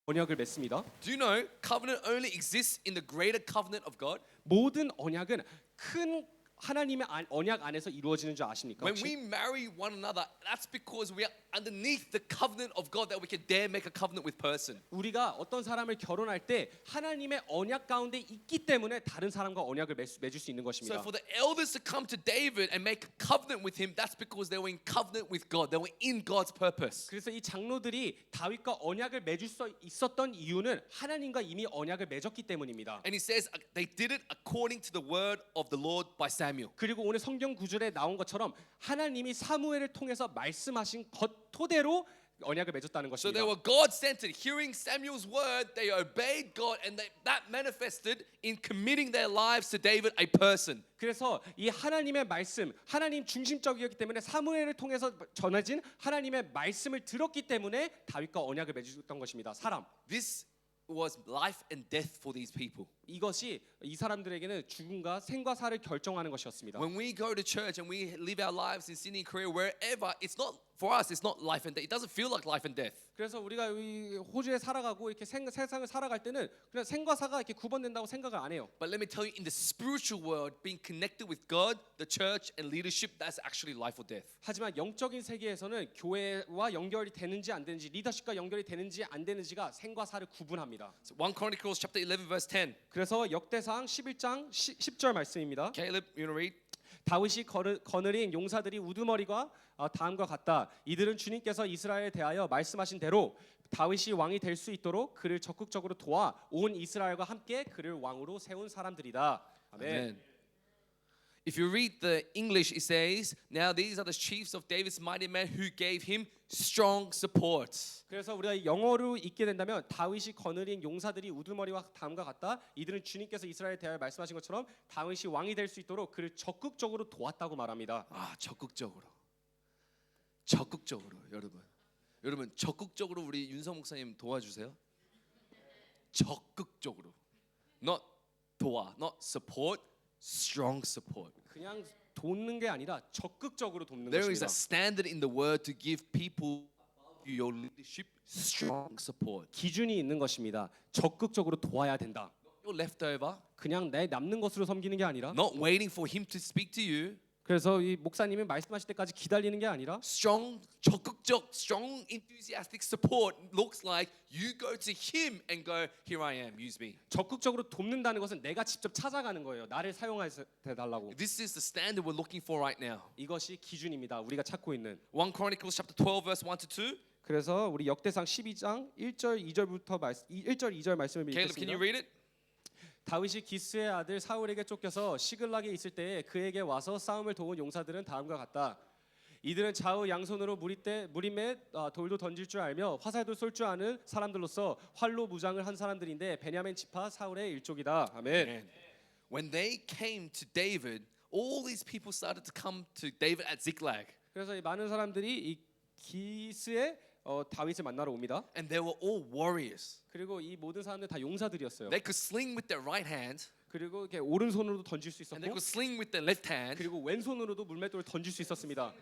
언약을 맺습니다. Do you know covenant only exists in the greater covenant of God? 모든 언약은 큰 하나님의 언약 안에서 이루어지는 줄 아십니까? When 혹시? we marry one another, that's because we are underneath the covenant of God that we can dare make a covenant with person. 우리가 어떤 사람을 결혼할 때 하나님의 언약 가운데 있기 때문에 다른 사람과 언약을 맺을 수 있는 So 것입니다. for the elders to come to David and make a covenant with him, that's because they were in covenant with God. They were in God's purpose. 그래서 이 장로들이 다윗과 언약을 맺을 수 있었던 이유는 하나님과 이미 언약을 맺었기 때문입니다. And he says they did it according to the word of the Lord by Samuel. 그리고 오늘 성경 구절에 나온 것처럼 하나님이 사무엘을 통해서 말씀하신 것 토대로 언약을 맺었다는 So 것입니다. they were God-centered. Hearing Samuel's word, they obeyed God, and that manifested in committing their lives to David, a person. 그래서 이 하나님의 말씀, 하나님 중심적이었기 때문에 사무엘을 통해서 전해진 하나님의 말씀을 들었기 때문에 다윗과 언약을 맺었던 것입니다. 사람. This was life and death for these people. 이것이 이 사람들에게는 죽음과 생과 사를 결정하는 것이었습니다. When we go to church and we live our lives in Sydney, Korea, wherever, it's not for us. It's not life and death. It doesn't feel like life and death. 그래서 우리가 이 호주에 살아가고 이렇게 세상을 살아갈 때는 그냥 생과 사가 이렇게 구분된다고 생각을 안 해요. But let me tell you, in the spiritual world, being connected with God, the church, and leadership, that's actually life or death. 하지만 영적인 세계에서는 교회와 연결이 되는지 안 되는지, 리더십과 연결이 되는지 안 되는지가 생과 사를 구분합니다. So 1 Chronicles chapter 11 verse 10. 그래서 역대상 11장 10절 말씀입니다. Caleb, you want to read? 다윗이 거느린 용사들이 우두머리가 다음과 같다. 이들은 주님께서 이스라엘에 대하여 말씀하신 대로 다윗이 왕이 될 수 있도록 그를 적극적으로 도와 온 이스라엘과 함께 그를 왕으로 세운 사람들이다. 아멘. Amen. If you read the English, it says, now these are the chiefs of David's mighty men who gave him strong support. 그래서 우리가 영어로 읽게 된다면 다윗이 거느린 용사들이 우두머리와 다음과 같다. 이들은 주님께서 이스라엘에 대하여 말씀하신 것처럼 다윗이 왕이 될 수 있도록 그를 적극적으로 도왔다고 말합니다. 아, 적극적으로 여러분 적극적으로 우리 윤성 목사님 도와주세요. 적극적으로, not 도와, not support, strong support. 그냥 돕는 게 아니라 적극적으로 돕는 There is 것입니다. a standard in the word to give people your leadership strong support. 기준이 있는 것입니다. 적극적으로 도와야 된다. Your leftover, 그냥 내 남는 것으로 섬기는 게 아니라 not waiting for him to speak to you. 그래서 이 목사님이 말씀하실 때까지 기다리는 게 아니라 Strong, 적극적, strong, enthusiastic support looks like you go to him and go, here I am, use me. 적극적으로 돕는다는 것은 내가 직접 찾아가는 거예요. 나를 사용해서 달라고. This is the standard we're looking for right now. 이것이 기준입니다. 우리가 찾고 있는. 1 Chronicles chapter 12 verse 1 to 2. 그래서 우리 역대상 12장 1절 2절부터 1절 2절 말씀을 Caleb, can you 읽겠습니다. read it? 다윗이 기스의 아들 사울에게 쫓겨서 시글락에 있을 때에 그에게 와서 싸움을 도운 용사들은 다음과 같다. 이들은 좌우 양손으로 무림에 돌도 던질 줄 알며 화살도 쏠 줄 아는 사람들로서 활로 무장을 한 사람들인데 베냐민 지파 사울의 일족이다. 아멘. When they came to David, all these people started to come to David at Ziklag. 그래서 이 많은 사람들이 이 기스의 다윗을 만나러 옵니다. And they were all warriors. 그리고 이 모든 사람들 다 용사들이었어요. They could sling with their right hand, 그리고 이렇게 오른손으로도 던질 수 and they 있었고 could sling with their left hand. 그리고 왼손으로도 물맷돌을 던질 수 있었습니다.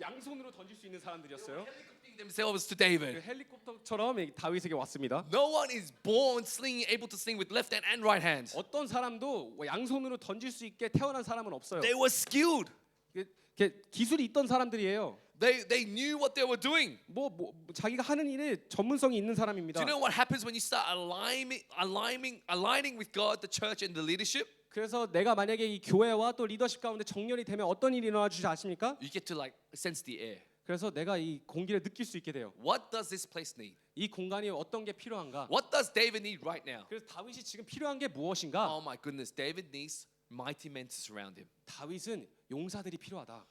양손으로 던질 수 있는 사람들이었어요. Helicoptering themselves to 그 David. 헬리콥터처럼 이 다윗에게 왔습니다. No one is born able to sling with left hand and right hand. 어떤 사람도 양손으로 던질 수 있게 태어난 사람은 없어요. They were skilled. 이게 기술이 있던 사람들이에요. They knew what they were doing. 자기가 하는 일에 전문성이 있는 사람입니다. Do you know what happens when you start aligning with God, the church, and the leadership? 그래서 내가 만약에 이 교회와 또 리더십 가운데 정렬이 되면 어떤 일이 일어나 주지 아십니까? You get to like sense the air. 그래서 내가 이 공기를 느낄 수 있게 돼요. What does this place need? 이 공간이 어떤 게 필요한가? What does David need right now? 그래서 다윗이 지금 필요한 게 무엇인가? Oh my goodness, David needs mighty men to surround him. 다윗은 용사들이 필요하다.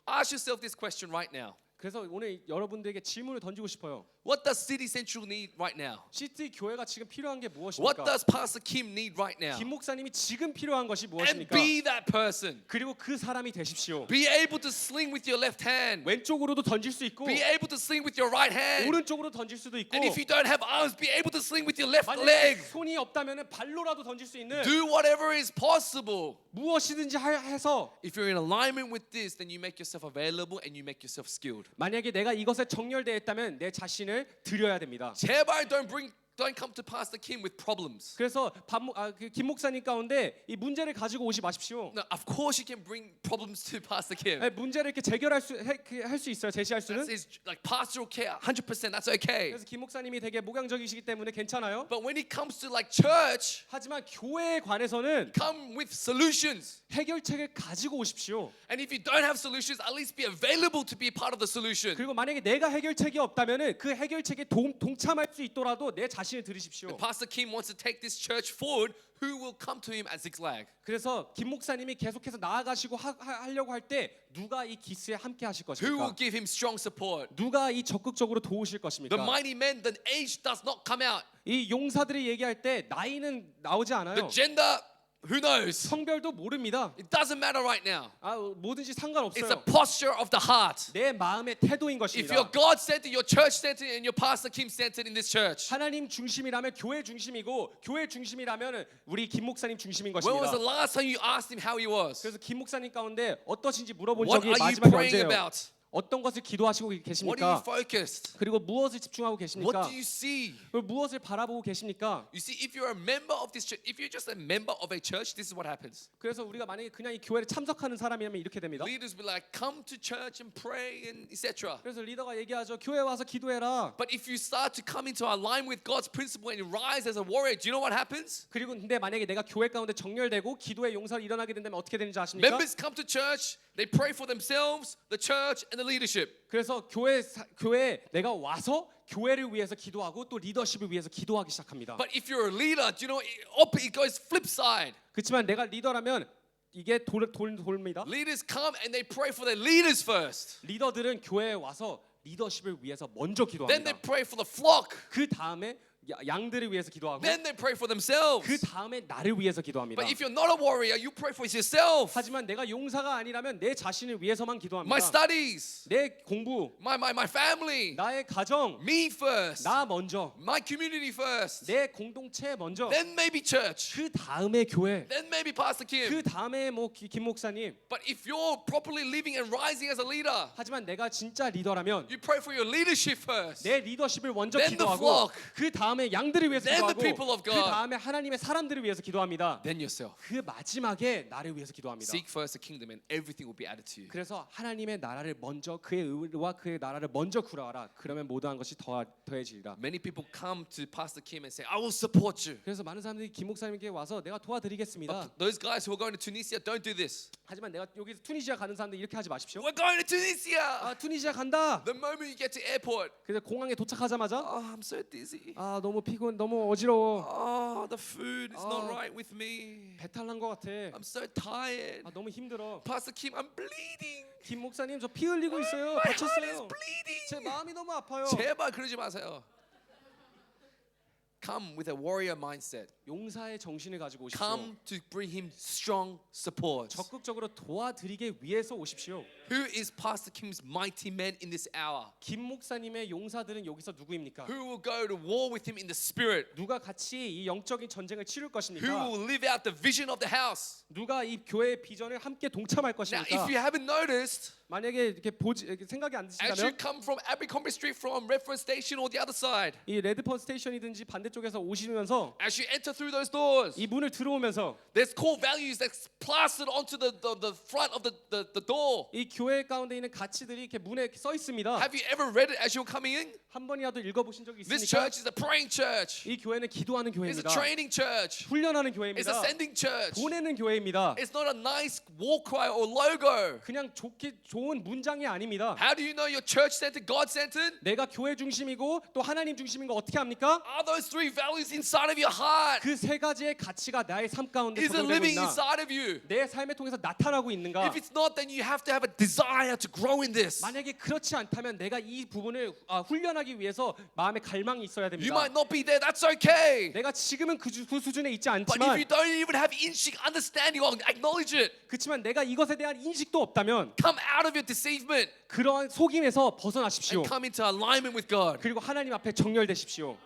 Ask yourself this question right now. 그래서 오늘 여러분들에게 질문을 던지고 싶어요. What does City Central need right now? 시티 교회가 지금 필요한 게 What 무엇입니까? does Pastor Kim need right now? 김 목사님이 지금 필요한 것이 And 무엇입니까? be that person. 그리고 그 사람이 되십시오. Be able to sling with your left hand. 왼쪽으로도 던질 수 있고 Be able to sling with your right hand. 오른쪽으로 던질 수도 있고 And if you don't have arms, be able to sling with your left 만약에 leg. 손이 없다면 발로라도 던질 수 있는 Do whatever is possible. 무엇이든지 해서 If you're in alignment with this, then you make yourself available and you make yourself skilled. 만약에 내가 이것에 정렬되어 있다면 내 자신을 드려야 됩니다. 제발 don't come to Pastor Kim with problems. 그래서 김 목사님 가운데 이 문제를 가지고 오지 마십시오. No, of course you can bring problems to Pastor Kim. 문제를 이렇게 재결할 할 수 있어요. 제시할 수는. That's his, like pastoral care, 100%. That's okay. 그래서 김 목사님이 되게 목양적이시기 때문에 괜찮아요. But when it comes to like church, 하지만 교회에 관해서는 come with solutions. 해결책을 가지고 오십시오. And if you don't have solutions, at least be available to be a part of the solution. 그리고 만약에 내가 해결책이 없다면은 그 해결책에 동참할 수 있더라도 내 자신을 들으십시오. If Pastor Kim wants to take this church forward, who will come to him at Ziklag? 그래서 김 목사님이 계속해서 나아가시고 하려고 할 때 누가 이 기스에 함께 하실 Who will 것입니까? give him strong support? 누가 이 적극적으로 도우실 The 것입니까? mighty men, the age does not come out. 이 용사들이 얘기할 때 나이는 나오지 The 않아요. gender, who knows? 성별도 모릅니다. It doesn't matter right now. 뭐든지 It's a 상관없어요. posture of the heart. 내 마음의 태도인 If you're 것입니다. God-centered, you're church-centered, and you're Pastor Kim-centered in this church. 하나님 중심이라면 교회 중심이고 교회 중심이라면 우리 김 목사님 중심인 When was the 것입니다. last time you asked him how he was? 그래서 김 목사님 가운데 어떠신지 물어본 What 적이 are you 마지막에 praying 언제예요? about? 어떤 것을 기도하시고 What are you 계십니까? focused? 그리고 무엇을 집중하고 What 계십니까? do you see? 그리고 무엇을 바라보고 계십니까? You see, if you're a member of this church, if you're just a member of a church, this is what happens. 그래서 우리가 만약에 그냥 이 교회를 참석하는 사람이라면 이렇게 됩니다. Leaders will be like, come to church and pray and etc. 그래서 리더가 얘기하죠. 교회 와서 기도해라. But if you start to come into alignment with God's principle and you rise as a warrior, do you know what happens? 그리고 근데 만약에 내가 교회 가운데 정렬되고 기도의 용사를 일어나게 된다면 어떻게 되는지 아십니까? Members come to church, they pray for themselves, the church, and the leadership. 그래서 교회에 내가 와서 교회를 위해서 기도하고 또 리더십을 위해서 기도하기 시작합니다. But if you're a leader, do you know it goes flip side. 그렇지만 내가 리더라면 이게 돌입니다. Leaders come and they pray for their leaders first. 리더들은 교회에 와서 리더십을 위해서 먼저 Then they 기도합니다. pray for the flock. 그 다음에 양들을 위해서 기도하고 Then they pray for themselves. 그 다음에 나를 위해서 기도합니다. But if you're not a warrior, you pray for yourself. 하지만 내가 용사가 아니라면 내 자신을 위해서만 My 기도합니다. studies, 내 공부, my family, 나의 가정, me first, 나 먼저, my community first. 내 공동체 먼저, Then maybe church. 그 다음에 교회, Then maybe Pastor Kim. 그 다음에 김 목사님. But if you're properly living and rising as a leader, 하지만 내가 진짜 리더라면 you pray for your leadership first. 내 리더십을 먼저 Then the 기도하고 flock. 그 다음에 양들을 위해서 Then the 기도하고 people of 그 God. 다음에 하나님의 사람들을 위해서 기도합니다. Then yourself. 그 마지막에 나를 위해서 기도합니다. Seek first the kingdom and everything will be added to you. 그래서 하나님의 나라를 먼저 그의 의와 그의 나라를 먼저 구하라. 그러면 모든 것이 더해지리라. Many people come to Pastor Kim and say, I will support you. 그래서 많은 사람들이 김 목사님께 와서 내가 도와드리겠습니다. But those guys who are going to Tunisia, don't do this. 하지만 내가 여기 투니시아 가는 사람들 이렇게 하지 마십시오. We're going to Tunisia. 투니시아 간다. The moment you get to airport, 그래서 공항에 도착하자마자 oh, I'm so dizzy. 너무 피곤, 너무 어지러워. Oh, the food is not Oh. right with me. 배탈 난 것 같아. I'm so tired. 너무 힘들어. Pastor Kim, I'm bleeding. 김 목사님 저 피 흘리고 있어요. My heart is 다쳤어요. bleeding. 제 마음이 너무 아파요. 제발 그러지 마세요. Come with a warrior mindset. 용사의 정신을 가지고 오십시오. Come to bring him strong support. 적극적으로 도와드리기 위해서 오십시오. Who is Pastor Kim's mighty men in this hour? 김 목사님의 용사들은 여기서 누구입니까? Who will go to war with him in the spirit? 누가 같이 이 영적인 전쟁을 치를 Who 것입니까? will live out the vision of the house? 누가 이 교회의 비전을 함께 동참할 Now, 것입니까? if you haven't noticed, 만약에 이렇게 생각이 안 as you 드신다면 come from Abercrombie Street from Redford Station or the other side, 이 레드펀 스테이션이든지 반대쪽에서 오시면서 as you enter through those doors, 이 문을 들어오면서 there's core values that's plastered onto the front of the door. 이 교회 가운데 있는 가치들이 이렇게 문에 이렇게 써 있습니다. Have you ever read it as you're coming in? 한 번이라도 읽어보신 적이 This 있습니까? church is a praying church. 이 교회는 기도하는 It's a 교회입니다. training church. 훈련하는 It's 교회입니다. a sending church. 보내는 교회입니다. It's not a nice war cry or logo. 그냥 좋은 문장이 아닙니다. How do you know you're church-centered, God-centered? 내가 교회 중심이고 또 하나님 중심인 거 어떻게 합니까? Are those three values inside of your heart? 그 세 가지의 가치가 나의 삶 가운데 Is it 적용되고 living 있나? inside of you? 내 삶을 통해서 나타나고 있는가? If it's not, then you have to have a desire to grow in this. 만약에 그렇지 않다면 내가 이 부분을 훈련하기 위해서 마음의 갈망이 있어야 You 됩니다. might not be there, that's okay. 내가 지금은 그 수준에 있지 But if 않지만 you don't even have inch understanding or acknowledge it, 그렇지만 내가 이것에 대한 인식도 없다면 come out of your deceivement 그러한 속임에서 벗어나십시오. and come into alignment with God. 그리고 하나님 앞에 정렬되십시오.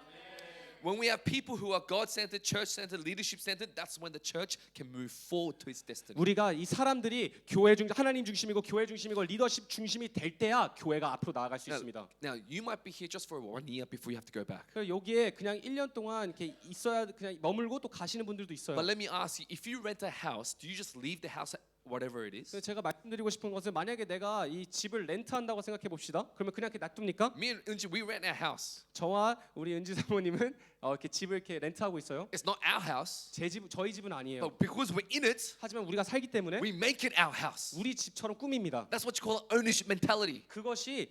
When we have people who are God-centered, church-centered, leadership-centered, that's when the church can move forward to its destiny. 우리가 이 사람들이 교회 중 하나님 중심이고 교회 중심이고 리더십 중심이 될 때야 교회가 앞으로 나아갈 수 있습니다. Now, you might be here just for 1 year before you have to go back. 그래서 여기에 그냥 1년 동안 이렇게 있어야 그냥 머물고 또 가시는 분들도 있어요. But let me ask you, if you rent a house, do you just leave the house whatever it is? 그래서 제가 말씀드리고 싶은 것은 만약에 내가 이 집을 렌트한다고 생각해 봅시다. 그러면 그냥 이렇게 놔둡니까? Me and Unji, we rent our house. 저와 우리 은지 사모님은 이렇게 집을 이렇게 렌트하고 있어요. It's not our house, 저희 집은 아니에요. but because we're in it, 하지만 우리가 살기 때문에 we make it our house. 우리 집처럼 꾸밉니다. That's what you call ownership mentality. 그것이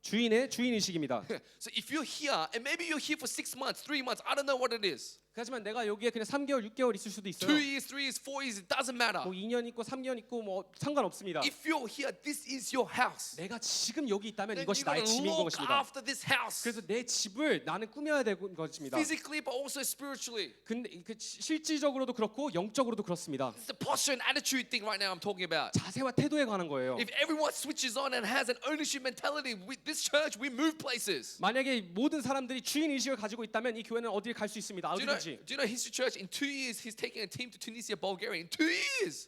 주인의 주인 의식입니다. So if you're here, and maybe you're here for 6 months, 3 months, I don't know what it is. 하지만 내가 여기에 그냥 3개월, 6개월 있을 수도 2 있어요. years, 3 years, 4 years, it doesn't matter. 뭐 2년 있고 3년 있고 뭐 상관없습니다. If you're here, this is your house. 내가 지금 여기 있다면 Then 이것이 you 나의 gotta 집인 look 것입니다. after this house, 그래서 내 집을 나는 꾸며야 되는 것입니다. physically but also spiritually. 근데 실질적으로도 그렇고 영적으로도 그렇습니다. It's the posture and attitude thing right now I'm talking about. 자세와 태도에 관한 거예요. If everyone switches on and has an ownership mentality, with this church we move places. 만약에 모든 사람들이 주인 의식을 가지고 있다면 이 교회는 어디를 갈 수 있습니다. Do 어디든지. you know History Church in 2 years he's taking a team to Tunisia, Bulgaria in 2 years.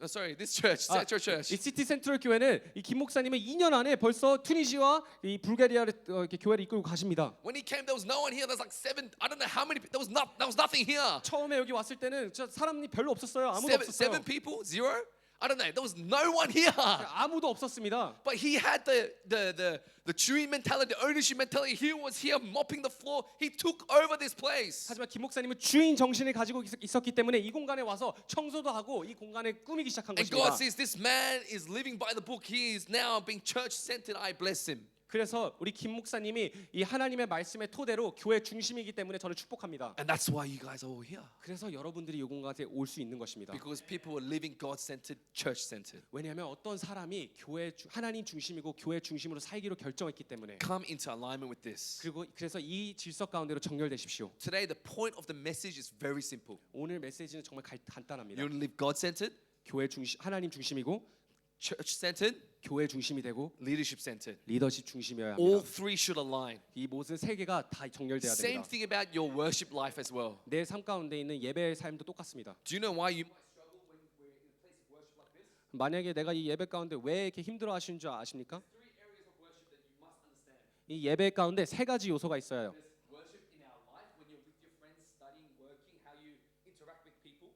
Oh, sorry, this church, Central Church. 이 시티 센트럴 교회는 이 김 목사님은 2년 안에 벌써 투니시와 이 불가리아를 이렇게 교회를 이끌고 가십니다. When he came, there was no one here. There's like 7. I don't know how many. There was nothing here. 처음에 여기 왔을 때는 진짜 사람이 별로 없었어요. 아무도 Seven 없었어요. people, 0. I don't know. There was no one here. 아무도 없었습니다. But he had the chewing mentality, the ownership mentality. He was here mopping the floor. He took over this place. 하지만 김 목사님은 주인 정신을 가지고 있었기 때문에 이 공간에 와서 청소도 하고 이 공간을 꾸미기 시작한 And 것입니다. God says, this man is living by the book. He is now being church-centered. I bless him. 그래서 우리 김 목사님이 이 하나님의 말씀의 토대로 교회 중심이기 때문에 저를 축복합니다. And that's why you guys are all here. 그래서 여러분들이 이 공간에 올 수 있는 것입니다. Because people are living God-centered, church-centered. 왜냐하면 어떤 사람이 하나님 중심이고 교회 중심으로 살기로 결정했기 때문에. Come into alignment with this. 그래서 이 질서 가운데로 정렬되십시오. Today, the point of the message is very simple. 오늘 메시지는 정말 간단합니다. You want to live God-centered, 교회 중심, 하나님 중심이고 church-centered, 교회 중심이 되고 leadership-centered. 리더십 중심이어야 All 합니다. three should align. 이 모든 세 개가 다 정렬돼야 Same 됩니다. thing about your worship life as well. 내 삶 가운데 있는 예배의 삶도 똑같습니다. Do you know why you 만약에 내가 이 예배 가운데 왜 이렇게 힘들어하시는 줄 아십니까? 이 예배 가운데 세 가지 요소가 있어요.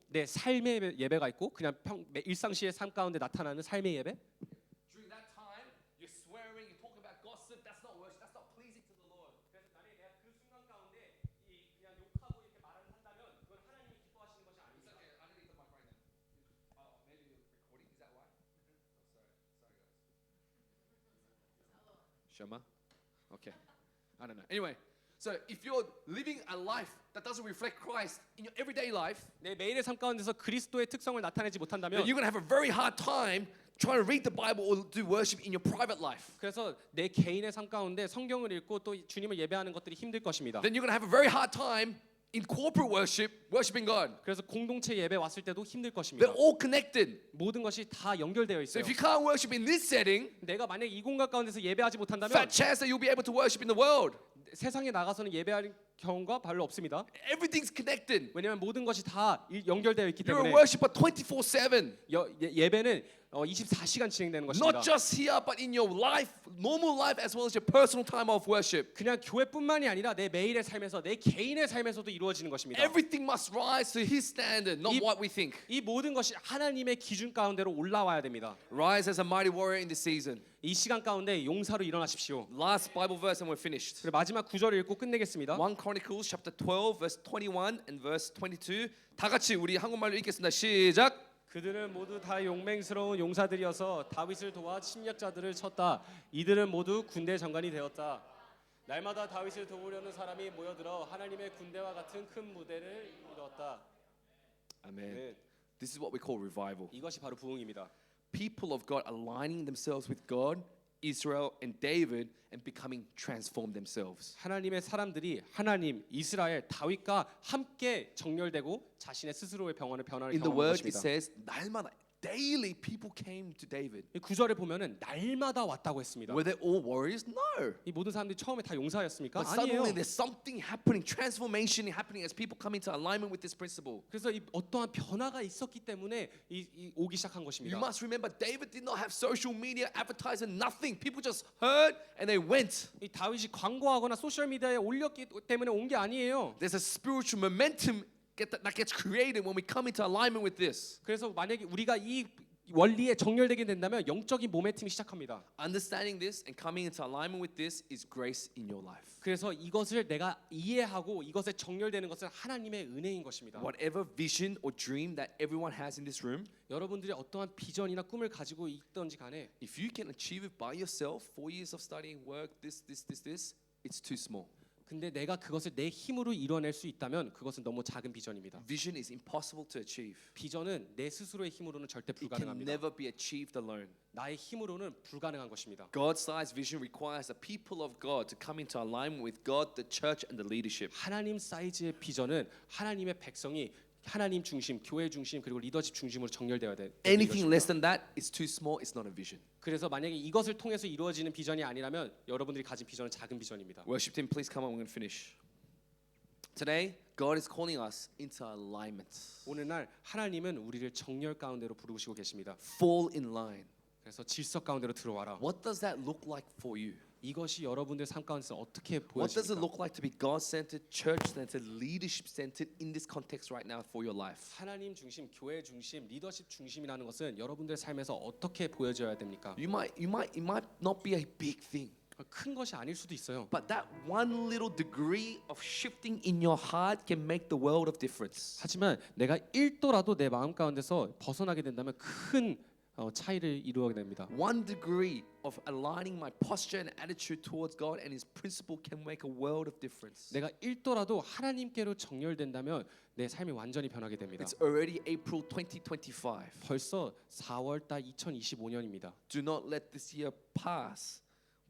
내 삶의 예배가 있고 그냥 일상시의 삶 가운데 나타나는 삶의 예배. during that time you're swearing, you talk about gossip, that's not worship, that's not pleasing to the Lord. 그래서 만약에 내가 그 순간 가운데 그냥 욕하고 이렇게 말을 한다면 그건 하나님이 기뻐하시는 것이 아닙니다. Okay, I need the mic right now. Maybe the recording, is that why? Shema? Okay. I don't know. Anyway, so if you're living a life that doesn't reflect Christ in your everyday life, 내 매일의 삶 가운데서 그리스도의 특성을 나타내지 못한다면 then you're going to have a very hard time trying to read the Bible or do worship in your private life. 그래서 내 개인의 삶 가운데 성경을 읽고 또 주님을 예배하는 것들이 힘들 것입니다. Then you're going to have a very hard time in corporate worship, worshiping God. 그래서 공동체 예배 왔을 때도 힘들 것입니다. They're all connected. 모든 것이 다 연결되어 So 있어요. if you can't worship in this setting, 내가 만약에 이 공간 가운데서 예배하지 못한다면 fat chance that you'll be able to worship in the world. 세상에 나가서는 예배할 경우가 별로 없습니다. Everything's connected. 왜냐하면 모든 것이 다 연결되어 있기 You're a 때문에 worshiper 24/7. 예배는 24시간 진행되는 것입니다. Not just here, but in your life, normal life, as well as your personal time of worship. 그냥 교회뿐만이 아니라 내 매일의 삶에서 내 개인의 삶에서도 이루어지는 것입니다. Everything must rise to His standard, not what we think. 이 모든 것이 하나님의 기준 가운데로 올라와야 됩니다. Rise as a mighty warrior in this season. 이 시간 가운데 용사로 일어나십시오. Last Bible verse, and we're finished. 그리고 마지막 구절을 읽고 끝내겠습니다. 1 Chronicles chapter 12, verse 21 and verse 22. 다 같이 우리 한국말로 읽겠습니다. 시작. 그들은 모두 다 용맹스러운 용사들이어서 다윗을 도와 침략자들을 쳤다. 이들은 모두 군대 장관이 되었다. 날마다 다윗을 도우려는 사람이 모여들어 하나님의 군대와 같은 큰 무대를 이뤘다. Amen. 네, This is what we call revival. 이것이 바로 부흥입니다. People of God aligning themselves with God, Israel, and David, and becoming transformed themselves. 하나님의 사람들이 하나님, 이스라엘, 다윗과 함께 정렬되고 자신의 스스로의 병원을 변화를 In the 경험하는 word, it 것입니다. says, 날마다, daily people came to David. 이 구절에 보면은 날마다 왔다고 했습니다. Were they all warriors? No. 이 모든 사람들이 처음에 다 용사였습니까? But 아니에요. suddenly there's something happening, transformation happening as people come into alignment with this principle. 그래서 이 어떠한 변화가 있었기 때문에 이 오기 시작한 You 것입니다. must remember, David did not have social media, advertising, nothing. People just heard and they went. 이 다윗이 광고하거나 소셜 미디어에 올렸기 때문에 온 게 아니에요. There's a spiritual momentum that gets created when we come into alignment with this. 그래서 만약에 우리가 이 원리에 정렬되게 된다면 영적인 모멘텀이 시작합니다. Understanding this and coming into alignment with this is grace in your life. 그래서 이것을 내가 이해하고 이것에 정렬되는 것은 하나님의 은혜인 것입니다. Whatever vision or dream that everyone has in this room, 여러분들이 어떠한 비전이나 꿈을 가지고 있던지 간에 if you can achieve it by yourself, 4 years of studying, work, this, it's too small. 근데 내가 그것을 내 힘으로 이뤄낼 수 있다면 그것은 너무 작은 비전입니다. Vision is impossible to achieve. 비전은 내 스스로의 힘으로는 절대 It can 불가능합니다. never be achieved alone. 나의 힘으로는 불가능한 것입니다. God-sized vision requires the people of God to come into alignment with God, the church, and the leadership. 하나님 사이즈의 비전은 하나님의 백성이 하나님 중심, 교회 중심 그리고 리더십 중심으로 정렬되어야 돼. Anything less than that is too small. It's not a vision. 그래서 만약에 이것을 통해서 이루어지는 비전이 아니라면 여러분들이 가진 비전은 작은 비전입니다. Worship team, please come on. We're going to finish. Today, God is calling us into alignment. 오늘날 하나님은 우리를 정렬 가운데로 부르시고 계십니다. Fall in line. 그래서 질서 가운데로 들어와라. What does that look like for you? 이것이 여러분들 삶 가운데서 어떻게 What does it 보여집니까? look like to be God-centered, church-centered, leadership-centered in this context right now for your life? 하나님 중심, 교회 중심, 리더십 중심이라는 것은 여러분들 삶에서 어떻게 보여져야 됩니까? It might not be a big thing, 큰 것이 아닐 수도 있어요. but that one little degree of shifting in your heart can make the world of difference. 하지만 내가 1도라도 내 마음 가운데서 벗어나게 된다면 큰 차이를 이루어야 됩니다. 1 degree of aligning my posture and attitude towards God and His principle can make a world of difference. 내가 1도라도 하나님께로 정렬된다면 내 삶이 완전히 변하게 됩니다. It's already April 2025. 벌써 4월 달 2025년입니다. Do not let this year pass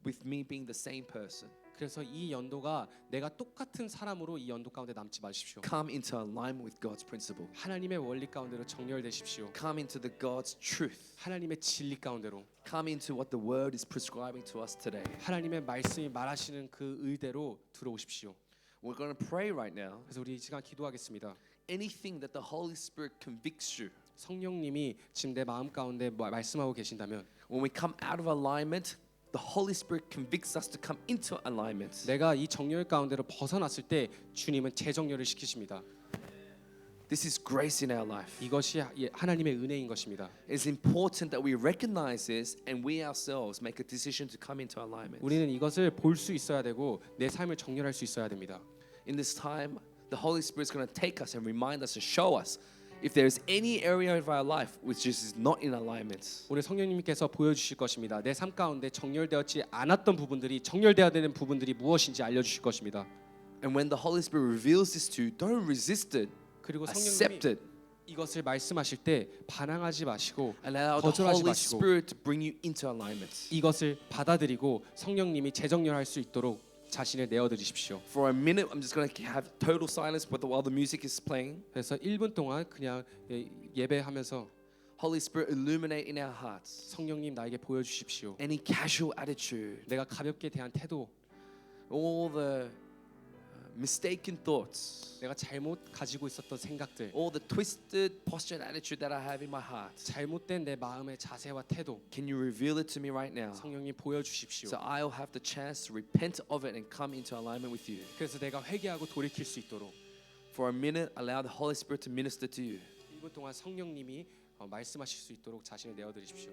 with me being the same person. 그래서 이 연도가 내가 똑같은 사람으로 이 연도 가운데 남지 마십시오. Come into alignment with God's principle. 하나님의 원리 가운데로 정렬되십시오. Come into the God's truth. 하나님의 진리 가운데로 Come into what the word is prescribing to us today. 하나님의 말씀이 말하시는 그 의대로 들어오십시오. We're going to pray right now. 그래서 우리 이 시간 기도하겠습니다. Anything that the Holy Spirit convicts you, 성령님이 지금 내 마음 가운데 말씀하고 계신다면 when we come out of alignment, the Holy Spirit convicts us to come into alignment. 내가 이 정렬 가운데로 벗어났을 때 주님은 재정렬을 시키십니다. This is grace in our life. 이것이 하나님의 은혜인 것입니다. It's important that we recognize this and we ourselves make a decision to come into alignment. 우리는 이것을 볼 수 있어야 되고 내 삶을 정렬할 수 있어야 됩니다. In this time, the Holy Spirit is going to take us and remind us and show us if there is any area of our life which is not in alignment. 오늘 성령님께서 보여주실 것입니다. 내 삶 가운데 정렬되었지 않았던 부분들이 정렬되어야 되는 부분들이 무엇인지 알려주실 것입니다. And when the Holy Spirit reveals this to you, don't resist it. 그리고 Accept 성령님이 it 이것을 말씀하실 때 반항하지 마시고 and allow the 거절하지 Holy 마시고 Spirit to bring you into alignment. 이것을 받아들이고 성령님이 재정렬할 수 있도록 자신을 내어드리십시오. For a minute, I'm just going to have total silence while the music is playing. 그래서 1분 동안 그냥 예배하면서 Holy Spirit, illuminate in our hearts 성령님 나에게 보여주십시오. any casual attitude, 내가 가볍게 대한 태도, all the mistaken thoughts, 내가 잘못 가지고 있었던 생각들, all the twisted posture and attitude that I have in my heart, 잘못된 내 마음의 자세와 태도, can you reveal it to me right now? 성령님 보여주십시오. So I'll have the chance to repent of it and come into alignment with you. 그래서 내가 회개하고 돌이킬 수 있도록 For a minute, allow the Holy Spirit to minister to you. 1분 동안 성령님이 말씀하실 수 있도록 자신을 내어드리십시오.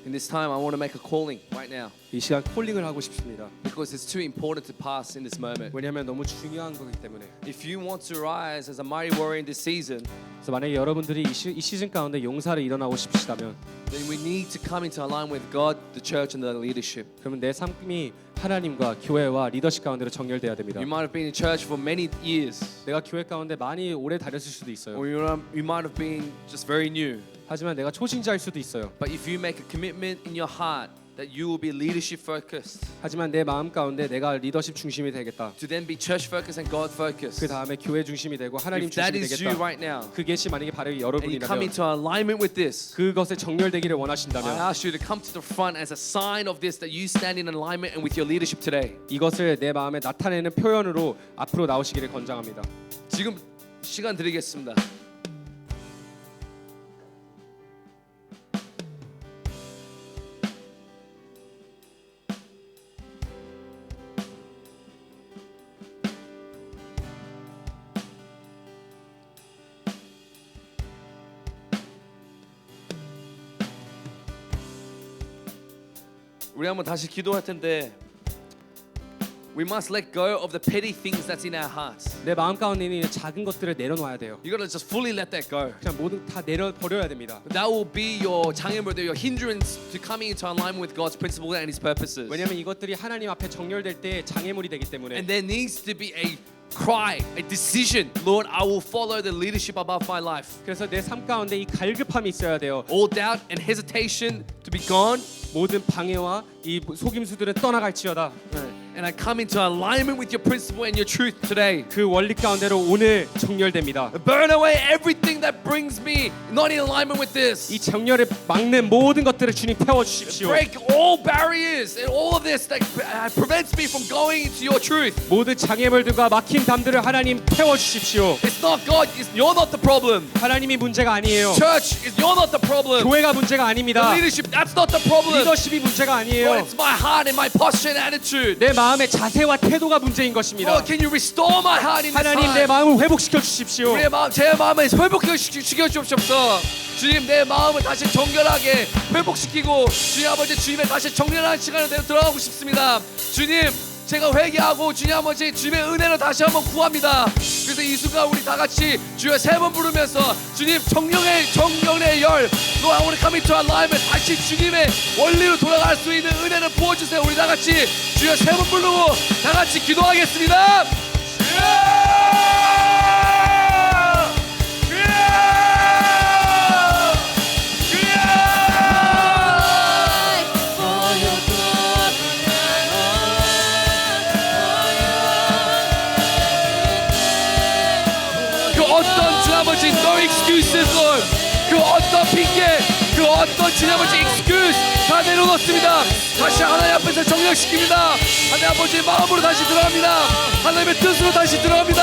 In this time, I want to make a calling right now 이 시간 콜링을 하고 싶습니다. because it's too important to pass in this moment. 왜냐하면 너무 중요한 거기 때문에. If you want to rise as a mighty warrior in this season, 그래서 만약에 여러분들이 이 시즌 가운데 용사를 일어나고 싶으시다면, then we need to come into alignment with God, the church, and the leadership. 그러면 내 삶이 하나님과 교회와 리더십 가운데로 정렬돼야 됩니다. You might have been in church for many years, 내가 교회 가운데 많이 오래 다녔을 수도 있어요. or you might have been just very new. 하지만 내가 초신자일 수도 있어요. But if you make a commitment in your heart that you will be leadership focused, 하지만 내 마음 가운데 내가 리더십 중심이 되겠다. to then be church focused and God focused, 그 다음에 교회 중심이 되고 하나님 if that 중심이 is you 되겠다. right now, 그것이 만약에 바로 and you come 여러분이라면 into alignment with this, 그것에 정렬되기를 I 원하신다면 ask you to come to the front as a sign of this, that you stand in alignment and with your leadership today. 이것을 내 마음에 나타내는 표현으로 앞으로 나오시기를 권장합니다. 지금 시간 드리겠습니다. 우리 한번 다시 기도할 텐데, we must let go of the petty things that's in our hearts. 내 마음 가운데 있는 작은 것들을 내려놔야 돼요. You gotta just fully let that go. 그냥 모두 다 내려 버려야 됩니다. That will be your 장애물, your hindrance to coming into alignment with God's principles and His purposes. 왜냐하면 이것들이 하나님 앞에 정렬될 때 장애물이 되기 때문에. And there needs to be a cry, a decision. Lord, I will follow the leadership above my life. 그래서 내 삶 가운데 이 갈급함이 있어야 돼요. All doubt and hesitation to be gone. 모든 방해와 이 속임수들은 떠나갈지어다. And I come into alignment with your principle and your truth today. 그 원리 가운데로 오늘 정렬됩니다. Burn away everything that brings me not in alignment with this. 이 정렬을 막는 모든 것들을 주님 태워 주십시오. Break all barriers and all of this that prevents me from going into your truth. 모든 장애물들과 막힌 담들을 하나님 태워 주십시오. It's not God, you're not the problem. 하나님이 문제가 아니에요. Church, you're not the problem. 교회가 문제가 The 아닙니다. leadership, that's not the problem. 리더십이 문제가 Lord, 아니에요. it's my heart and my posture and attitude. 내 마음의 자세와 태도가 문제인 것입니다. Lord, can you restore my heart in this 하나님 내 time? 마음을 회복시켜 주십시오. 우리의 마음, 제 마음을 회복시켜 주옵소서. 주님, 내 마음을 다시 정결하게 회복시키고 주님 아버지 주님의 다시 정렬하는 시간을 들어가고 싶습니다. 주님, 제가 회개하고 주님 아버지 주님의 은혜를 다시 한번 구합니다. 그래서 이 순간 우리 다 같이 주여 세 번 부르면서 주님 정령의 열, Lord, I want to come into alignment. 다시 주님의 원리로 돌아갈 수 있는 은혜를 부어주세요. 우리 다 같이 주여 세 번 부르고 다 같이 기도하겠습니다. No excuses, Lord. 그 어떤 핑계, 그 어떤 주님 아버지 excuse 다 내려놓습니다. 다시 하나님 앞에서 정력시킵니다. 하나님 아버지의 마음으로 다시 들어갑니다. 하나님의 뜻으로 다시 들어갑니다.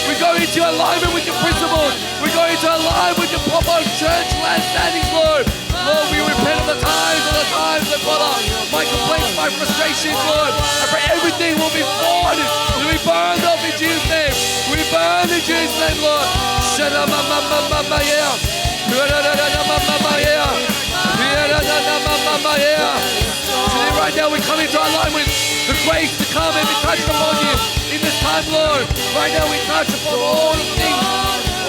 We go into alignment with your principles. We go into alignment with your proper church land standings, Lord. Lord, we repent of the times, that Father, my complaints, my frustrations, Lord. I pray everything will be forward, will be burned up in Jesus' name. We burn in Jesus' name, Lord. Today, right now, we come into alignment with the grace to come and be touched upon you in this time, Lord. Right now, we touch upon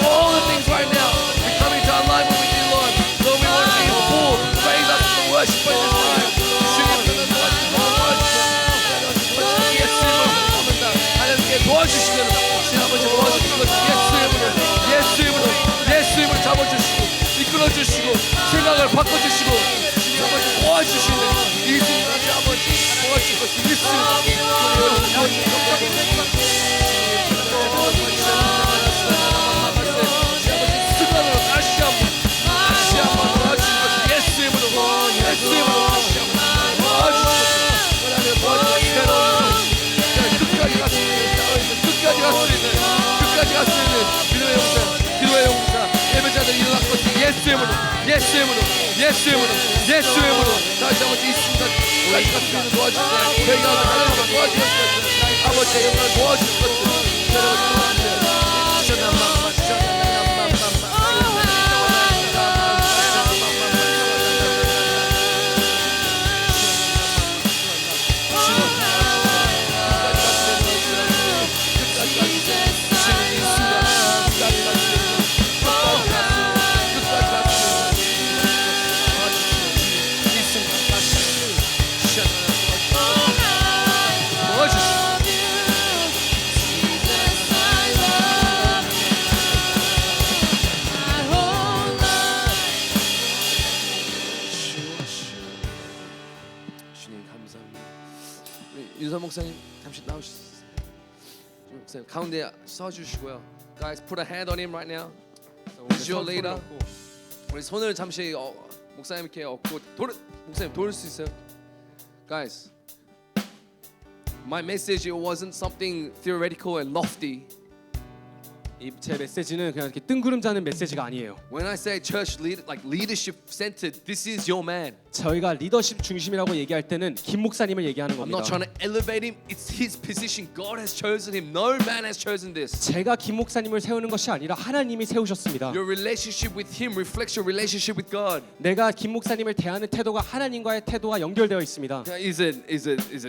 all the things right now. We come into alignment with you, Lord. Lord, we want to be full. Raise up the worship in this time. 하나님께 도와주시면 아버지 도와주시고 예수님으로 잡아주시고 이끌어주시고 생각을 바꿔주시고 아버지 도와주시는 이 순간에 아버지 도와주실 것을 믿습니다. 순간으로 다시 한번 도와주실 것을 예수님으로 다시 한번 도와주실 것을 끝까지 갈 수 있는 믿음의 용사, 기도의 용사, 예배자들이 일어날 것을 예수님으로 다시 한번 이 순간까지 갈 수 있는 도와주세요. 저희가 하나님과 도와주실 것을 아버지의 영광을 도와주실 것을 윤선 목사님 잠시 나오시죠. 목사님 가운데 서주시고요. Guys, put a hand on him right now. He's your leader. 우리 손을 잠시 목사님께 얹고 목사님 도울 수 있어요? Guys, my message it wasn't something theoretical and lofty. 제 메시지는 그냥 이렇게 뜬구름 자는 메시지가 아니에요. When I say church leadership centered, this is your man. 저희가 리더십 중심이라고 얘기할 때는 김 목사님을 얘기하는 I'm 겁니다. not trying to elevate him. It's his position. God has chosen him. No man has chosen this. 제가 김 목사님을 세우는 것이 아니라 하나님이 세우셨습니다. Your relationship with him reflects your relationship with God. 내가 김 목사님을 대하는 태도가 하나님과의 태도와 연결되어 있습니다. Is it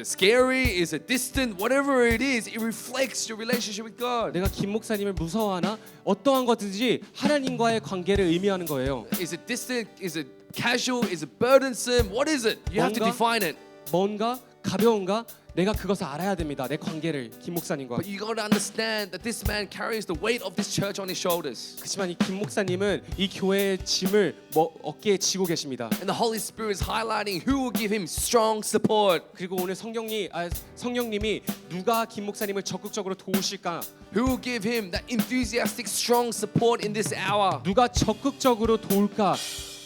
scary? Is it distant? Whatever it is, it reflects your relationship with God. 내가 김 목사님을 무서워하나 어떠한 것든지 하나님과의 관계를 의미하는 거예요. Is it distant? Is it casual? Is it burdensome? What is it? You have to 뭔가- define it. 뭔가 가벼운가? 내가 그것을 알아야 됩니다. 내 관계를 김 목사님과. But you got to understand that this man carries the weight of this church on his shoulders. 그렇지만 이 김 목사님은 이 교회의 짐을 어깨에 지고 계십니다. And the Holy Spirit is highlighting who will give him strong support. 그리고 오늘 성령님이 누가 김 목사님을 적극적으로 도우실까? Who will give him that enthusiastic, strong support in this hour? 누가 적극적으로 도울까?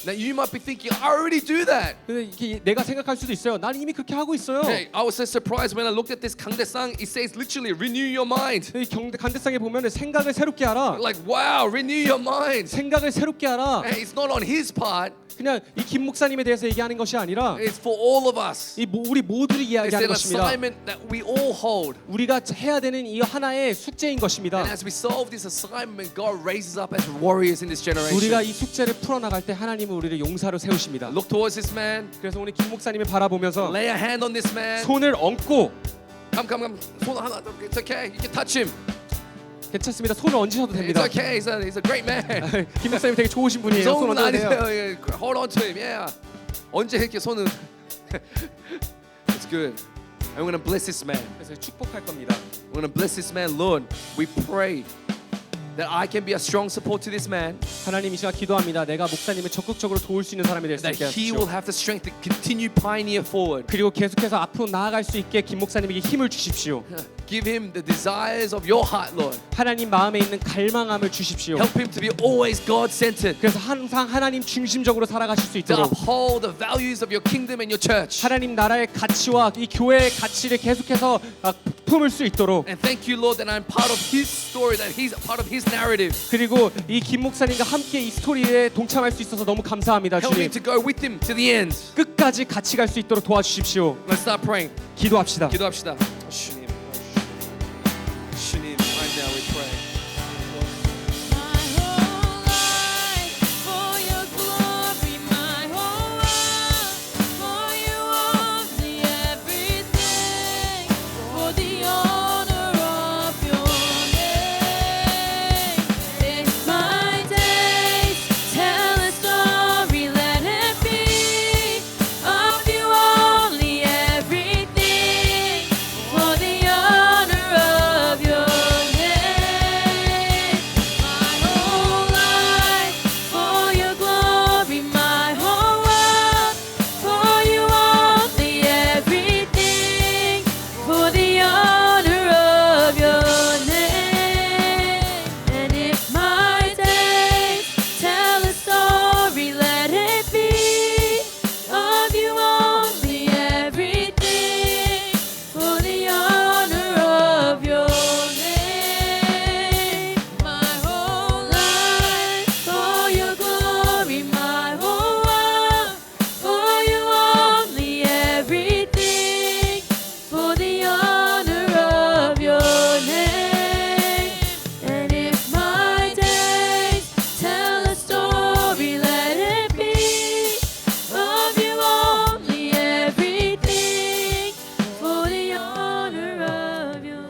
Now you might be thinking, I already do that. 근데 이게 내가 생각할 수도 있어요. 난 이미 그렇게 하고 있어요. Hey, I was so surprised when I looked at this 강대상. It says literally renew your mind. 이 간대상에 보면 생각을 새롭게 하라. Like wow, renew your mind. 생각을 새롭게 하라. Hey, it's not on his part. 그냥 이 김 목사님에 대해서 얘기하는 것이 아니라 It's for all of us. 우리 모두를 It's 이야기하는 an 것입니다. assignment that we all hold. 우리가 해야 되는 이 하나의 숙제인 것입니다. And as we solve this assignment, God raises up as warriors in this 우리가 generation. 이 숙제를 풀어나갈 때 하나님은 우리를 용사로 세우십니다. Look towards this man. 그래서 오늘 김 목사님을 바라보면서 Lay a hand on this man. 손을 얹고 Come. 손 하나. It's okay. You can touch him. 괜찮습니다. 손을 얹으셔도 It's 됩니다. okay. He's a great man. 김 목사님 되게 좋으신 분이에요. 손 손은 얹어도 돼요. 아니세요. Hold on to him. Yeah. 언제 이렇게 손은 It's good. I'm going to bless this man. 그래서 축복할 겁니다. I'm going to bless this man, Lord. We pray that I can be a strong support to this man, 하나님 이 시간 기도합니다. 내가 목사님을 적극적으로 도울 수 있는 사람이 될 수 that 있게 he 하십시오. will have the strength to continue pioneer forward. 그리고 계속해서 앞으로 나아갈 수 있게 김 목사님에게 힘을 주십시오. Give him the desires of your heart, Lord. 하나님 마음에 있는 갈망함을 주십시오. Help him to be always God-centered. 그래서 항상 하나님 중심적으로 살아가실 수 To 있도록 uphold the values of your kingdom and your church. 하나님 나라의 가치와 이 교회의 가치를 계속해서 품을 수 있도록 And thank you, Lord, that I'm part of his story, that he's a part of his narrative. 그리고 이 김 목사님과 함께 이 스토리에 동참할 수 있어서 너무 감사합니다. Help me 주님 to go with him to the end. 끝까지 같이 갈 수 있도록 도와주십시오. Let's start praying. 기도합시다. 기도합시다. 주님, 주님, right now we pray. My whole life for your glory, my whole life for you only, everything for the honor of your name. If my days tell a story, let it be of you only, everything for the honor of your name. My whole life for your glory, my whole life for you only, everything for the honor of your name. And if my days tell a story, let it be of you only, everything for the honor of your name. My whole life for your glory, my whole life for you only, everything for the honor of your name. And if my days tell a story, let it be of you only, everything for the honor of your.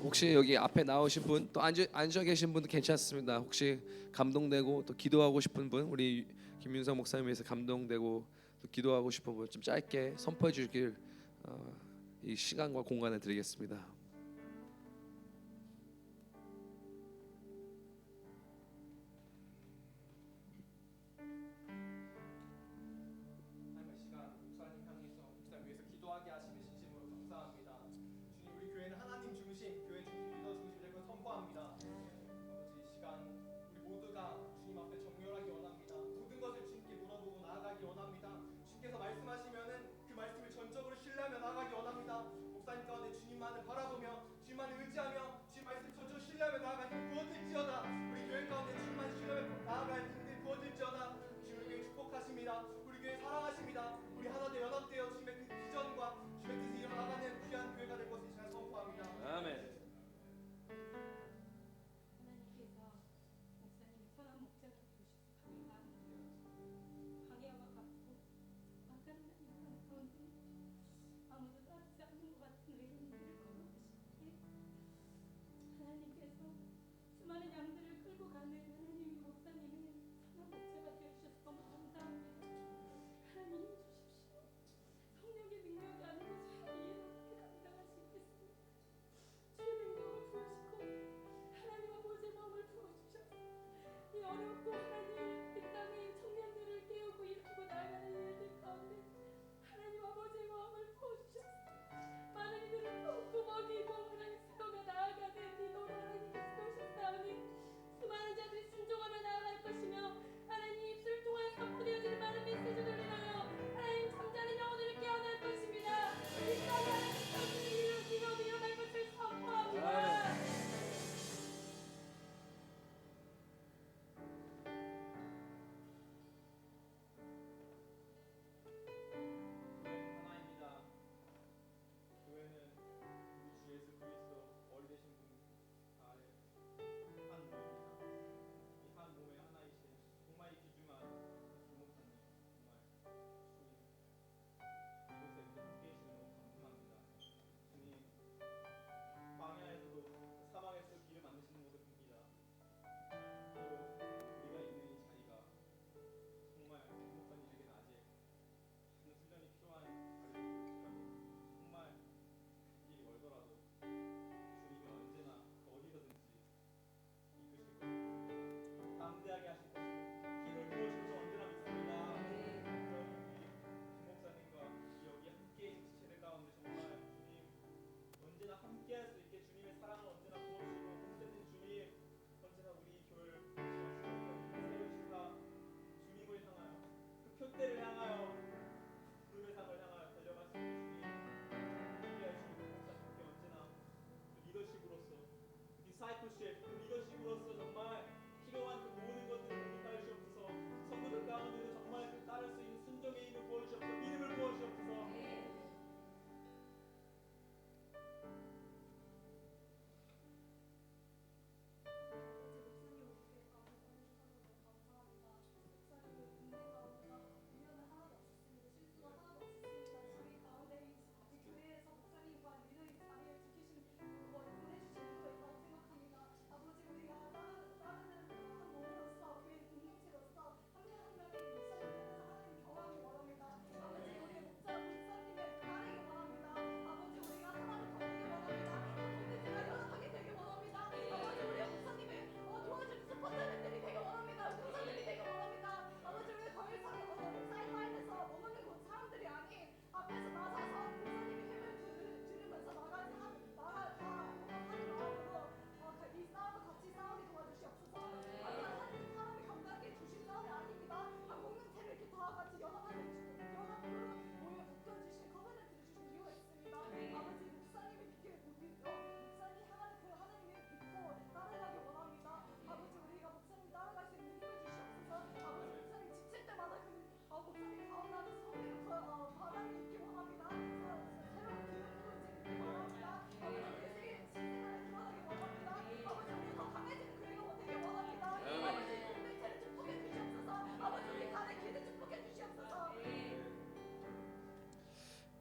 혹시 여기 앞에 나오신 분, 또 앉아 계신 분도 괜찮습니다. 혹시 감동되고 또 기도하고 싶은 분, 우리 김윤성 목사님 위해서 감동되고 또 기도하고 싶은 분 좀 짧게 선포해 주길 이 시간과 공간을 드리겠습니다. 목사님 향해서 목사님 위해서 기도하게 하시는 진심으로 감사합니다. 주님, 우리 교회는 하나님 중심, 교회 중심, 리더 중심을 선포합니다. 아버지, 이 시간 우리 모두가 주님 앞에 정결하기 원합니다. 모든 것을 주님께 물어보고 나아가기 원합니다. 주께서 말씀하시면은 그 말씀을 전적으로 신뢰하며 나아가기 원합니다. 목사님 가운데 주님만을 바라보며 주님만을 의지하며 주님 말씀 전적으로 신뢰하며 나아가는 힘을 부어질지어다. 우리 교회 가운데 주님만 신뢰하며 나아가는 힘을 부어질지어다. 주님을 교회 축복하십니다. 우리 교회 사랑하십니다. 우리 하나 되어 연합되어 주님의 그 비전과 주님의 뜻을 이뤄나가는 귀한 교회가 될 것을 제가 선포합니다. 아멘. 하나님께서 목사님 선한 목자가 되주셔서 감사합니다. 방해와 같고 막간한 인간 가운데 아무도 따르지 않는 것 같은 외로운 길을 걸어가시기에 하나님께서 수많은 양들을 끌고 가는 하나님의 목사님은 선한 목자가 되어주셔서 너무 감사합니다. 하나님 주십시오. 성령의 능력이 아닌 것을 이해를 어떻게 감당할 수 있겠습니까? 주의 능력을 부으시고 하나님 아버지의 마음을 부어주셔서 이 어렵고 하나님 이 땅의 청년들을 깨우고 일으키고 나아가는 일들 가운데 하나님 아버지의 마음을 부어주셔서 많은 이들을 꼼꼼하게 하나님 세우며 나아가는 리더로 하나님께 세우셨사오니 수많은 자들이 순종하며 나아갈 것이며 하나님 입술을 통하여 선포되어지는 많은 메시지를 인하여 하나님 잠자는 영혼을 깨어날 것입니다. 이 땅에 하나님 일어날 것을 선포합니다.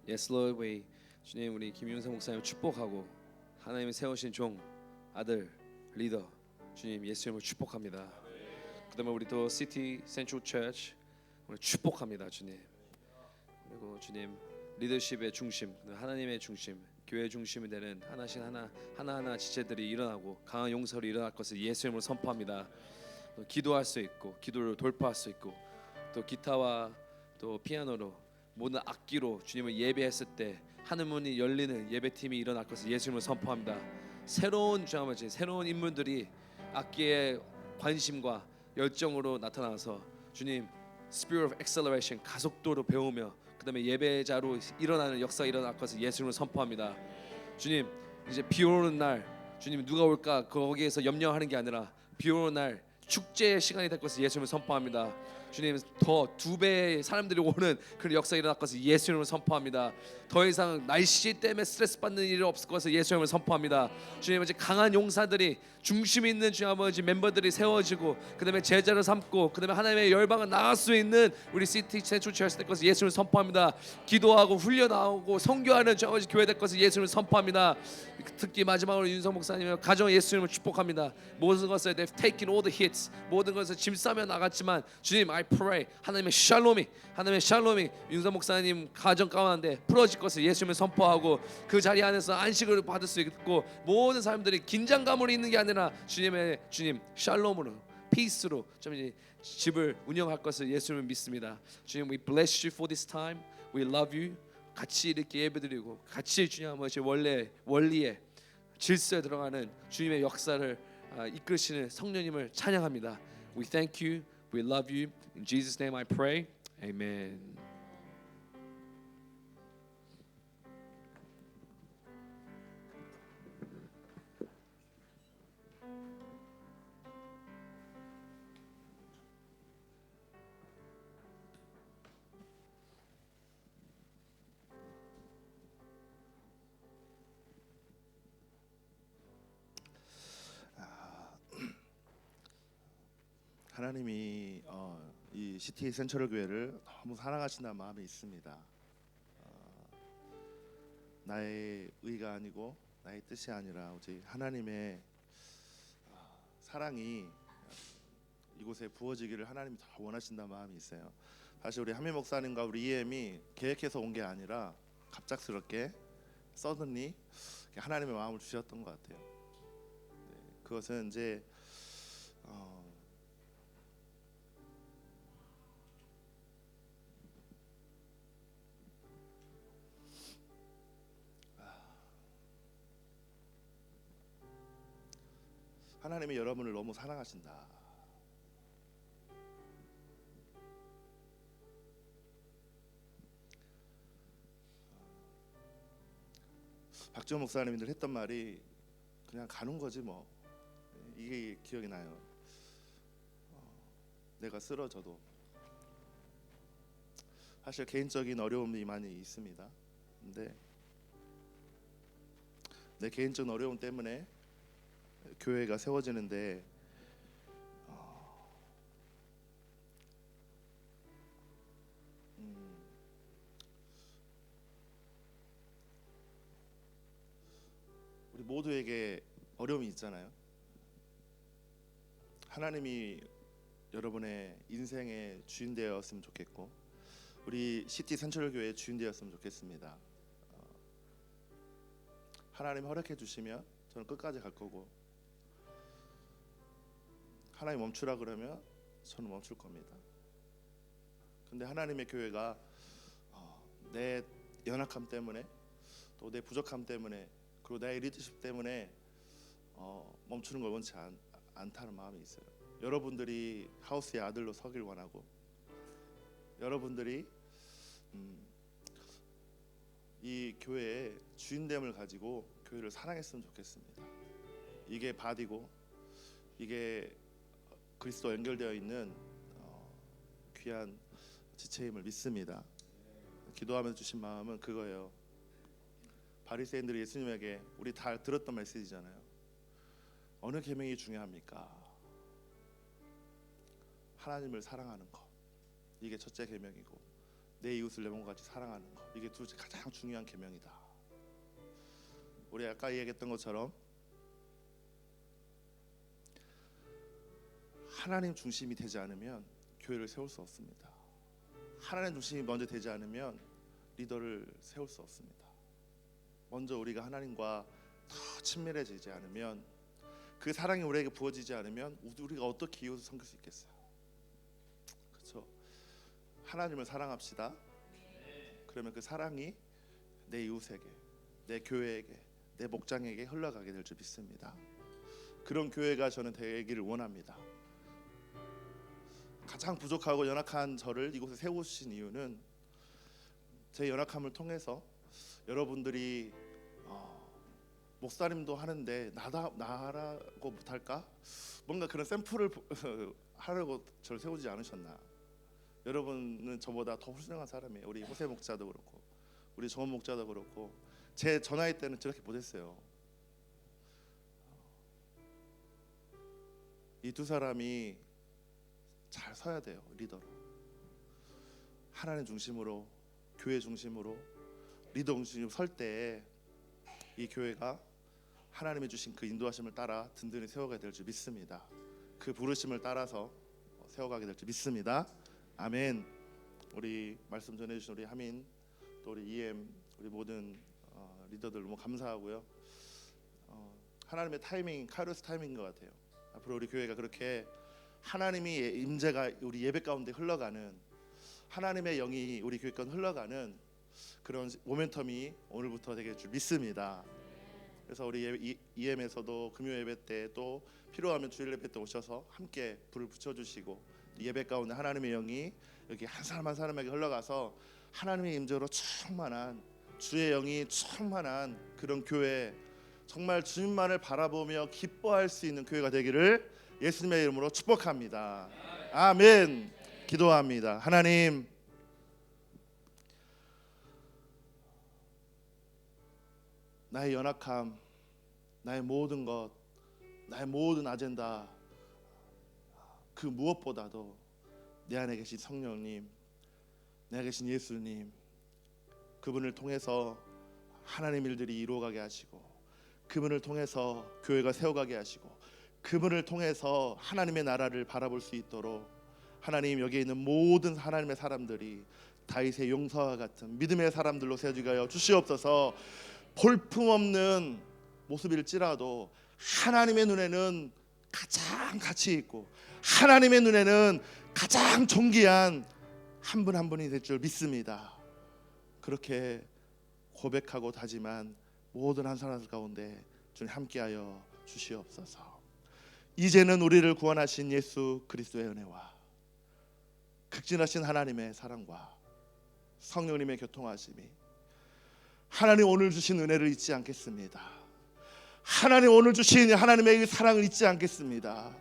Yes, Lord, we 주님 우리 김윤성 목사님 축복하고 하나님이 세우신 종 아들 리더 주님 예수님을 축복합니다. 그다음에 우리 또 시티 센트럴 처치 오늘 축복합니다 주님. 그리고 주님 리더십의 중심 하나님의 중심 교회 중심이 되는 하나하나 지체들이 일어나고 강한 용서로 일어날 것을 예수님으로 선포합니다. 또 기도할 수 있고 기도를 돌파할 수 있고 또 기타와 또 피아노로 모든 악기로 주님을 예배했을 때 하늘문이 열리는 예배팀이 일어날 것을 예수님으로 선포합니다. 새로운 주아버지 새로운 인물들이 악기의 관심과 열정으로 나타나서 주님 Spirit of Acceleration 가속도로 배우며 그다음에 예배자로 일어나는 역사가 일어날 것을 예수님으로 선포합니다. 주님 이제 비 오는 날 주님 누가 올까 거기에서 염려하는 게 아니라 비 오는 날 축제의 시간이 될 것을 예수님을 선포합니다. 주님 더 두 배의 사람들이 오는 그런 역사가 일어날 것을 예수님을 선포합니다. 더 이상 날씨 때문에 스트레스 받는 일이 없을 것을 예수님을 선포합니다. 주님 아버지 강한 용사들이 중심 있는 주님 아버지 멤버들이 세워지고 그다음에 제자를 삼고 그다음에 하나님의 열방을 나갈 수 있는 우리 시티 센트럴 처치 될 것을 예수님을 선포합니다. 기도하고 훈련하고 선교하는 주님 아버지 교회 될 것을 예수님을 선포합니다. 특히 마지막으로 윤성 목사님의 가정 예수님을 축복합니다. 모든 것을 they've taken all the hits 모든 것을 짐 싸며 나갔지만 주님 I pray 하나님의 샬롬이 윤성 목사님 가정 가운데 풀어질 것을 예수님을 선포하고 그 자리 안에서 안식을 받을 수 있고 모든 사람들이 긴장감으로 있는 게 아니라 주님 샬롬으로 피스로 좀 이제 집을 운영할 것을 예수님을 믿습니다. 주님 we bless you for this time. We love you. 같이 이렇게 예배드리고 같이 주님 아버지 원리에 질서에 들어가는 주님의 역사를 이끄시는 성령님을 찬양합니다. We thank you. We love you. In Jesus' name I pray. Amen. 하나님이 이 시티 센트럴 교회를 너무 사랑하신다는 마음이 있습니다. 나의 의가 아니고 나의 뜻이 아니라 오직 하나님의 사랑이 이곳에 부어지기를 하나님이 더 원하신다는 마음이 있어요. 사실 우리 한미 목사님과 우리 EM이 계획해서 온 게 아니라 갑작스럽게 서든리 하나님의 마음을 주셨던 것 같아요. 네, 그것은 이제 하나님이 여러분을 너무 사랑하신다. 박지원 목사님들 했던 말이 그냥 가는 거지 뭐. 이게 기억이 나요. 내가 쓰러져도 사실 개인적인 어려움이 많이 있습니다. 근데 내 개인적인 어려움 때문에 교회가 세워지는데 우리 모두에게 어려움이 있잖아요. 하나님이 여러분의 인생의 주인 되었으면 좋겠고 우리 시티 센트럴 교회의 주인 되었으면 좋겠습니다. 하나님 허락해 주시면 저는 끝까지 갈 거고 하나님 멈추라 그러면 저는 멈출 겁니다. 근데 하나님의 교회가 내 연약함 때문에 또 내 부족함 때문에 그리고 나의 리더십 때문에 멈추는 걸 원치 않다는 마음이 있어요. 여러분들이 하우스의 아들로 서길 원하고 여러분들이 이 교회의 주인됨을 가지고 교회를 사랑했으면 좋겠습니다. 이게 바디고 이게 그리스도와 연결되어 있는 귀한 지체임을 믿습니다. 기도하면서 주신 마음은 그거예요. 바리새인들이 예수님에게 우리 다 들었던 메시지잖아요. 어느 계명이 중요합니까? 하나님을 사랑하는 것. 이게 첫째 계명이고 내 이웃을 내 몸과 같이 사랑하는 것, 이게 둘째 가장 중요한 계명이다. 우리 아까 얘기했던 것처럼 하나님 중심이 되지 않으면 교회를 세울 수 없습니다. 하나님 중심이 먼저 되지 않으면 리더를 세울 수 없습니다. 먼저 우리가 하나님과 더 친밀해지지 않으면, 그 사랑이 우리에게 부어지지 않으면 우리가 어떻게 이웃을 섬길 수 있겠어요? 그렇죠? 하나님을 사랑합시다. 그러면 그 사랑이 내 이웃에게, 내 교회에게, 내 목장에게 흘러가게 될 줄 믿습니다. 그런 교회가 저는 되기를 원합니다. 가장 부족하고 연약한 저를 이곳에 세우신 이유는 제 연약함을 통해서 여러분들이 목사님도 하는데 나라고 못할까? 뭔가 그런 샘플을 하려고 저를 세우지 않으셨나? 여러분은 저보다 더 훌륭한 사람이에요. 우리 호세 목자도 그렇고 우리 정원 목자도 그렇고 제 나이 때는 저렇게 못했어요. 이 두 사람이 잘 서야 돼요. 리더로, 하나님 중심으로, 교회 중심으로, 리더 중심으로 설 때 이 교회가 하나님이 주신 그 인도하심을 따라 든든히 세워가야 될 줄 믿습니다. 그 부르심을 따라서 세워가게 될 줄 믿습니다. 아멘. 우리 말씀 전해주신 우리 하민, 또 우리 EM, 우리 모든 리더들 너무 감사하고요. 하나님의 타이밍, 카이로스 타이밍인 것 같아요. 앞으로 우리 교회가 그렇게 하나님이 임재가 우리 예배 가운데 흘러가는, 하나님의 영이 우리 교회 가운데 흘러가는 그런 모멘텀이 오늘부터 되게 줄 믿습니다. 그래서 우리 EM에서도 금요 예배 때 또 필요하면 주일 예배 때 오셔서 함께 불을 붙여주시고, 예배 가운데 하나님의 영이 여기 한 사람 한 사람에게 흘러가서 하나님의 임재로 충만한, 주의 영이 충만한 그런 교회, 정말 주님만을 바라보며 기뻐할 수 있는 교회가 되기를 예수님의 이름으로 축복합니다. 아멘. 기도합니다. 하나님, 나의 연약함, 나의 모든 것, 나의 모든 아젠다, 그 무엇보다도 내 안에 계신 성령님, 내 안에 계신 예수님, 그분을 통해서 하나님 일들이 이루어가게 하시고, 그분을 통해서 교회가 세워가게 하시고, 그분을 통해서 하나님의 나라를 바라볼 수 있도록 하나님, 여기에 있는 모든 하나님의 사람들이 다윗의 용사와 같은 믿음의 사람들로 세워지게 하여 주시옵소서. 볼품없는 모습일지라도 하나님의 눈에는 가장 가치 있고 하나님의 눈에는 가장 존귀한 한 분 한 분이 될 줄 믿습니다. 그렇게 고백하고 다짐한 모든 한 사람들 가운데 주님 함께하여 주시옵소서. 이제는 우리를 구원하신 예수 그리스도의 은혜와 극진하신 하나님의 사랑과 성령님의 교통하심이, 하나님 오늘 주신 은혜를 잊지 않겠습니다. 하나님 오늘 주신 하나님의 사랑을 잊지 않겠습니다.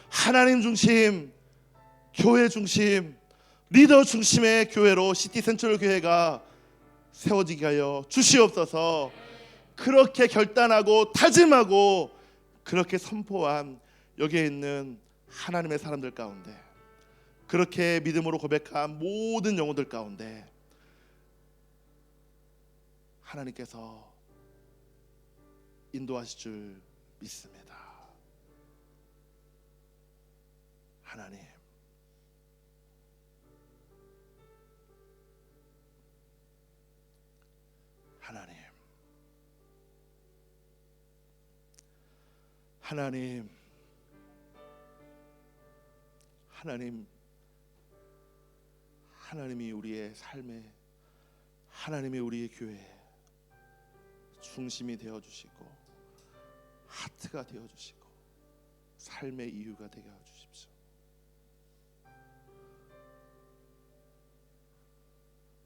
하나님 중심, 교회 중심, 리더 중심의 교회로 시티 센트럴 교회가 세워지게 하여 주시옵소서. 그렇게 결단하고 다짐하고 그렇게 선포한 여기에 있는 하나님의 사람들 가운데, 그렇게 믿음으로 고백한 모든 영혼들 가운데 하나님께서 인도하실 줄 믿습니다. 하나님, 하나님, 하나님, 하나님, 하나님이 우리의 삶에, 하나님이 우리의 교회에 중심이 되어주시고 하트가 되어주시고 삶의 이유가 되게 해주십시오.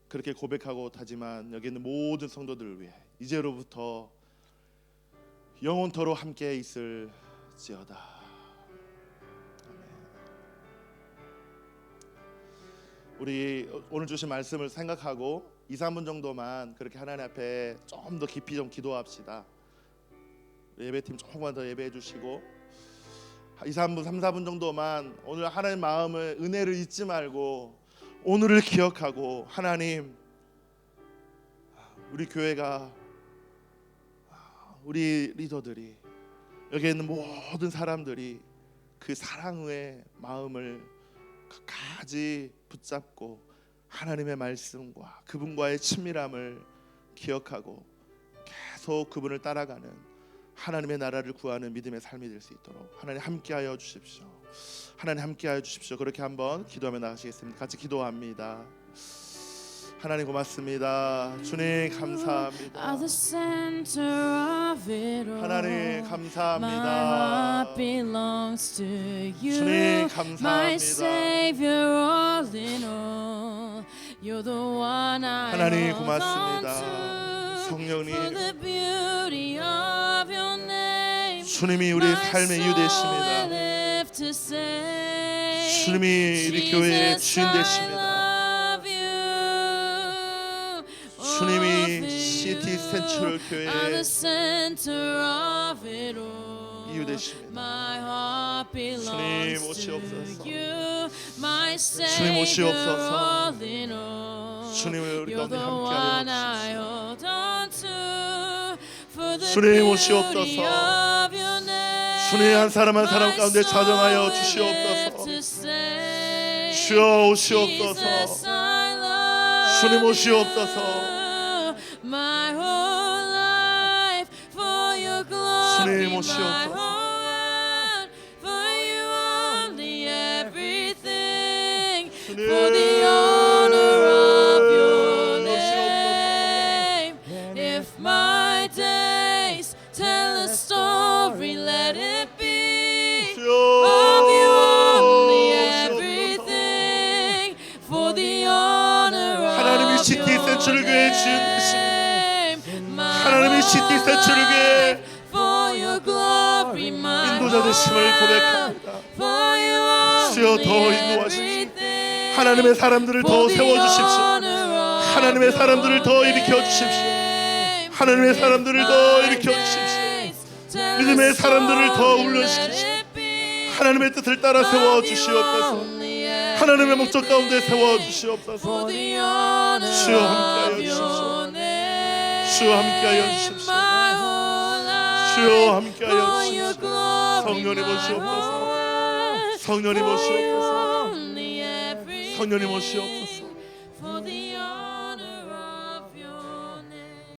그렇게 고백하고 다짐한 여기 있는 모든 성도들을 위해 이제로부터 영원토록 함께 있을지어다. 아멘. 우리 오늘 주신 말씀을 생각하고 2-3분 정도만 그렇게 하나님 앞에 좀 더 깊이 좀 기도합시다. 예배팀 조금만 더 예배해 주시고 2-3분 3-4분 정도만 오늘 하나님 마음을, 은혜를 잊지 말고 오늘을 기억하고 하나님, 우리 교회가, 우리 리더들이, 여기 있는 모든 사람들이 그 사랑의 마음을 끝까지 붙잡고 하나님의 말씀과 그분과의 친밀함을 기억하고 계속 그분을 따라가는 하나님의 나라를 구하는 믿음의 삶이 될 수 있도록 하나님 함께하여 주십시오. 하나님 함께하여 주십시오. 그렇게 한번 기도하며 나가시겠습니다. 같이 기도합니다. 하나님 고맙습니다. 주님 감사합니다. Are the center of it all. 하나님 My 감사합니다. heart belongs to you. 주님 My 감사합니다. Savior, all in all. You're the one I 하나님 hold on 고맙습니다. to. 성령님, For the beauty of your name. 주님이 우리의 삶의 이유 되십니다. 주님이 우리 교회의 주인 되십니다. 주님이 시티 센트럴 교회의 이유 되십니다. 주님 오시옵소서. 주님 오시옵소서. 주님을 우리 가운데 함께하여 주십시오. 주님 오시옵소서. 주님 한 사람 한 사람 가운데 자정하여 주시옵소서. 주여 오시옵소서. 주님 오시옵소서. 주님 오시옵소서. For the honor of your name. If my days tell a story, let it be of you only, everything. For the honor 하나님이 of 시티 your 센트럴 교회의 주인 되십니다. name. 하나님이 시티 센트럴 교회의 For your glory, my 인도자 되심을 고백합니다. For you 주여 only, 더 인도하십시오. everything. 하나님의 사람들을 더 세워주십시오. 하나님의 사람들을 더 일으켜 주십시오. 하나님의 사람들을 더 일으켜 주십시오. 믿음의 사람들을 더 훈련시키시오. 하나님의 뜻을 따라 세워 주시옵소서. 하나님의 목적 가운데 세워 주시옵소서. 주여 함께하여 주십시오. 주여 함께하여 주십시오. 주여 함께하여 주십시오. 성령님 오시옵소서. 성령님 오시옵소서. 성령님 오시옵소서.